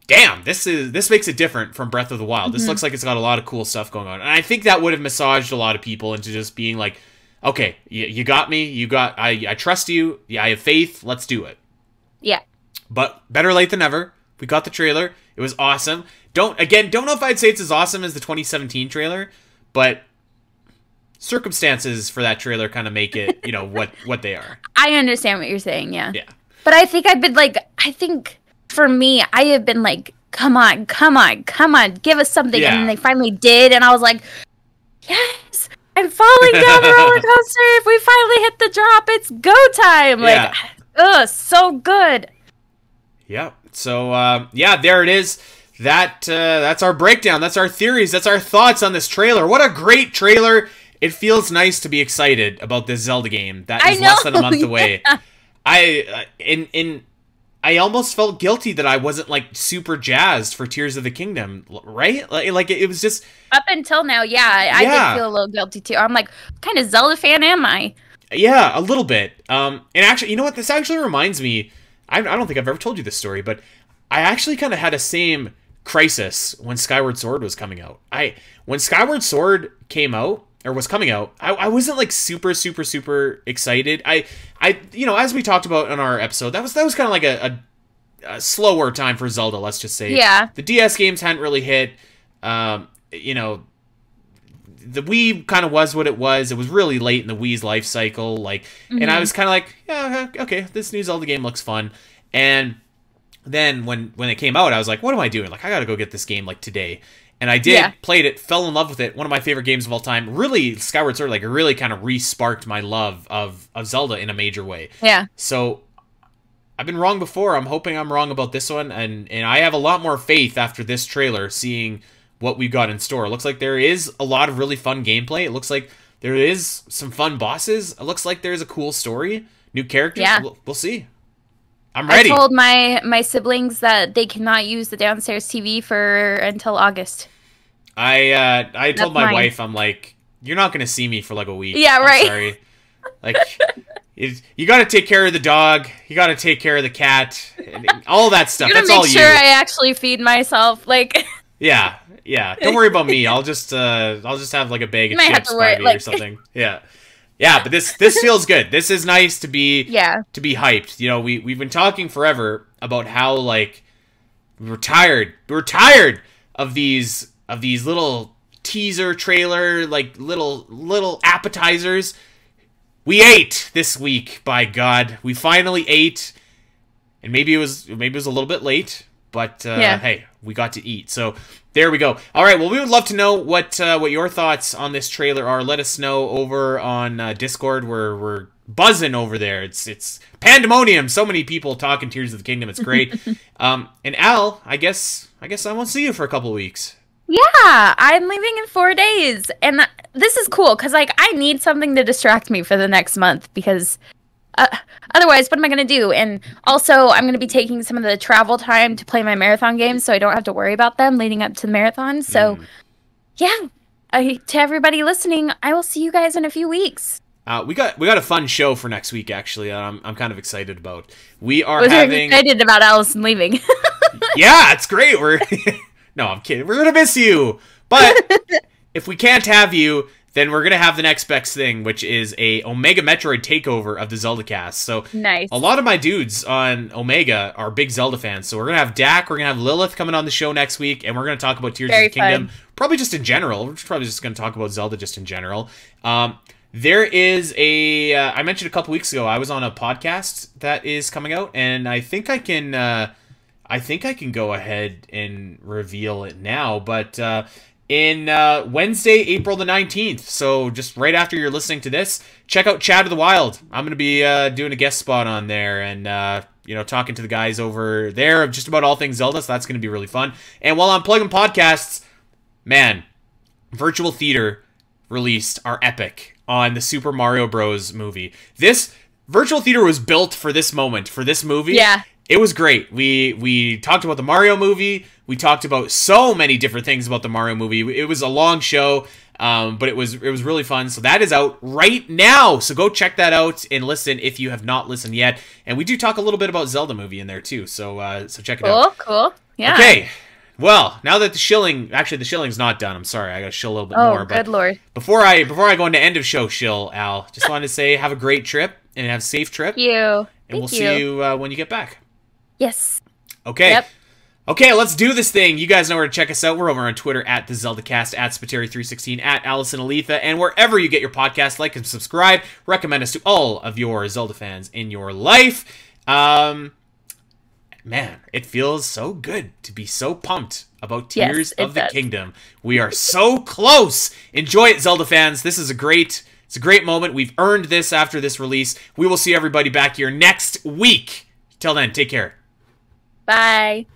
damn, this makes it different from Breath of the Wild. This looks like it's got a lot of cool stuff going on. And I think that would have massaged a lot of people into just being like, okay, you got me, I trust you, I have faith, let's do it. Yeah. But better late than never. We got the trailer. It was awesome. Don't know if I'd say it's as awesome as the 2017 trailer, but circumstances for that trailer kind of make it, you know, what they are. I understand what you're saying, yeah. Yeah. But I think for me, I have been like, come on, give us something. Yeah. And then they finally did, and I was like, yes, I'm falling down the roller coaster. If we finally hit the drop, it's go time. Like, so good. Yeah. So, there it is. That's our breakdown. That's our theories. That's our thoughts on this trailer. What a great trailer. It feels nice to be excited about this Zelda game that is less than a month away. I almost felt guilty that I wasn't like super jazzed for Tears of the Kingdom, right? Like it was just up until now. I did feel a little guilty too. I'm like, what kind of Zelda fan am I? Yeah, a little bit. And actually, you know what? This actually reminds me. I don't think I've ever told you this story, but I actually kind of had a same crisis when Skyward Sword was coming out. When Skyward Sword came out or was coming out, I wasn't like super excited. I as we talked about in our episode, that was kind of like a slower time for Zelda, let's just say. Yeah. The DS games hadn't really hit. The Wii kind of was what it was. It was really late in the Wii's life cycle, like, and I was kind of like, yeah, okay, this new Zelda game looks fun. And then when it came out, I was like, what am I doing? Like, I gotta go get this game like today. And I did, played it, fell in love with it. One of my favorite games of all time. Really, Skyward Sword, like, it really kind of re-sparked my love of Zelda in a major way. Yeah. So, I've been wrong before. I'm hoping I'm wrong about this one. And I have a lot more faith after this trailer, seeing what we got in store. It looks like there is a lot of really fun gameplay. It looks like there is some fun bosses. It looks like there's a cool story. New characters. Yeah. We'll see. I'm ready. I told my siblings that they cannot use the downstairs TV until August. I told my wife, I'm like, you're not gonna see me for like a week. Yeah, right. I'm sorry. Like, you got to take care of the dog. You got to take care of the cat. All that stuff. That's all you. Make sure I actually feed myself. Like. Yeah. Don't worry about me. I'll just have like a bag of chips by me or something. Yeah. But this feels good. This is nice to be hyped. You know, we've been talking forever about how like we're tired of these little teaser trailer, like little appetizers. We ate this week, by God. We finally ate. And maybe it was a little bit late, but hey, we got to eat. So there we go. All right, well, we would love to know what your thoughts on this trailer are. Let us know over on Discord. We're buzzing over there. It's pandemonium. So many people talking Tears of the Kingdom. It's great. And Al, I guess I won't see you for a couple of weeks. Yeah, I'm leaving in 4 days, and this is cool because like I need something to distract me for the next month because otherwise, what am I going to do? And also, I'm going to be taking some of the travel time to play my marathon games, so I don't have to worry about them leading up to the marathon. So, to everybody listening, I will see you guys in a few weeks. We got a fun show for next week. Actually, I'm kind of excited about. We are having excited about Allison leaving. Yeah, it's great. No, I'm kidding. We're gonna miss you, but if we can't have you, then we're gonna have the next best thing, which is a Omega Metroid takeover of the Zelda Cast. So nice. A lot of my dudes on Omega are big Zelda fans. So we're gonna have Dak, we're gonna have Lilith coming on the show next week, and we're gonna talk about Tears of the Kingdom. Probably just in general. We're probably just gonna talk about Zelda just in general. There is I mentioned a couple weeks ago, I was on a podcast that is coming out, and I think I can go ahead and reveal it now, but in Wednesday, April the 19th, so just right after you're listening to this, check out Chat of the Wild. I'm going to be doing a guest spot on there and, talking to the guys over there just about all things Zelda, so that's going to be really fun. And while I'm plugging podcasts, man, Virtual Theater released our epic on the Super Mario Bros. Movie. This Virtual Theater was built for this moment, for this movie. Yeah. It was great. We talked about the Mario movie. We talked about so many different things about the Mario movie. It was a long show, but it was really fun. So that is out right now. So go check that out and listen if you have not listened yet. And we do talk a little bit about Zelda movie in there too. So check it out. Cool. Yeah. Okay. Well, now that the shilling's not done. I'm sorry, I got to shill a little bit more. Oh, good lord! Before I go into end of show shill, Al, just wanted to say have a great trip and have a safe trip. Thank you. And we'll see you when you get back. Yes. Okay. Yep. Okay, let's do this thing. You guys know where to check us out. We're over on Twitter at the Zelda Cast, at Spiteri316, at Allison Aletha, and wherever you get your podcast, like and subscribe. Recommend us to all of your Zelda fans in your life. man, it feels so good to be so pumped about Yes, Tears it of the does. Kingdom. We are so close. Enjoy it, Zelda fans. This is a great moment. We've earned this after this release. We will see everybody back here next week. Till then, take care. Bye.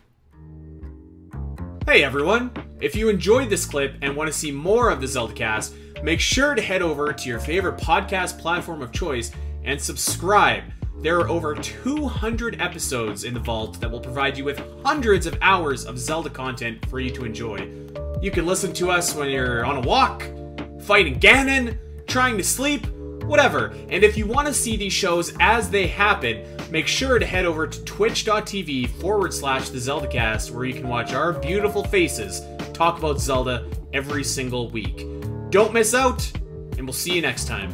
Hey everyone! If you enjoyed this clip and want to see more of the Zelda Cast, make sure to head over to your favorite podcast platform of choice and subscribe. There are over 200 episodes in the vault that will provide you with hundreds of hours of Zelda content for you to enjoy. You can listen to us when you're on a walk, fighting Ganon, trying to sleep, whatever. And if you want to see these shows as they happen, make sure to head over to twitch.tv/the Zelda Cast, where you can watch our beautiful faces talk about Zelda every single week. Don't miss out, and we'll see you next time.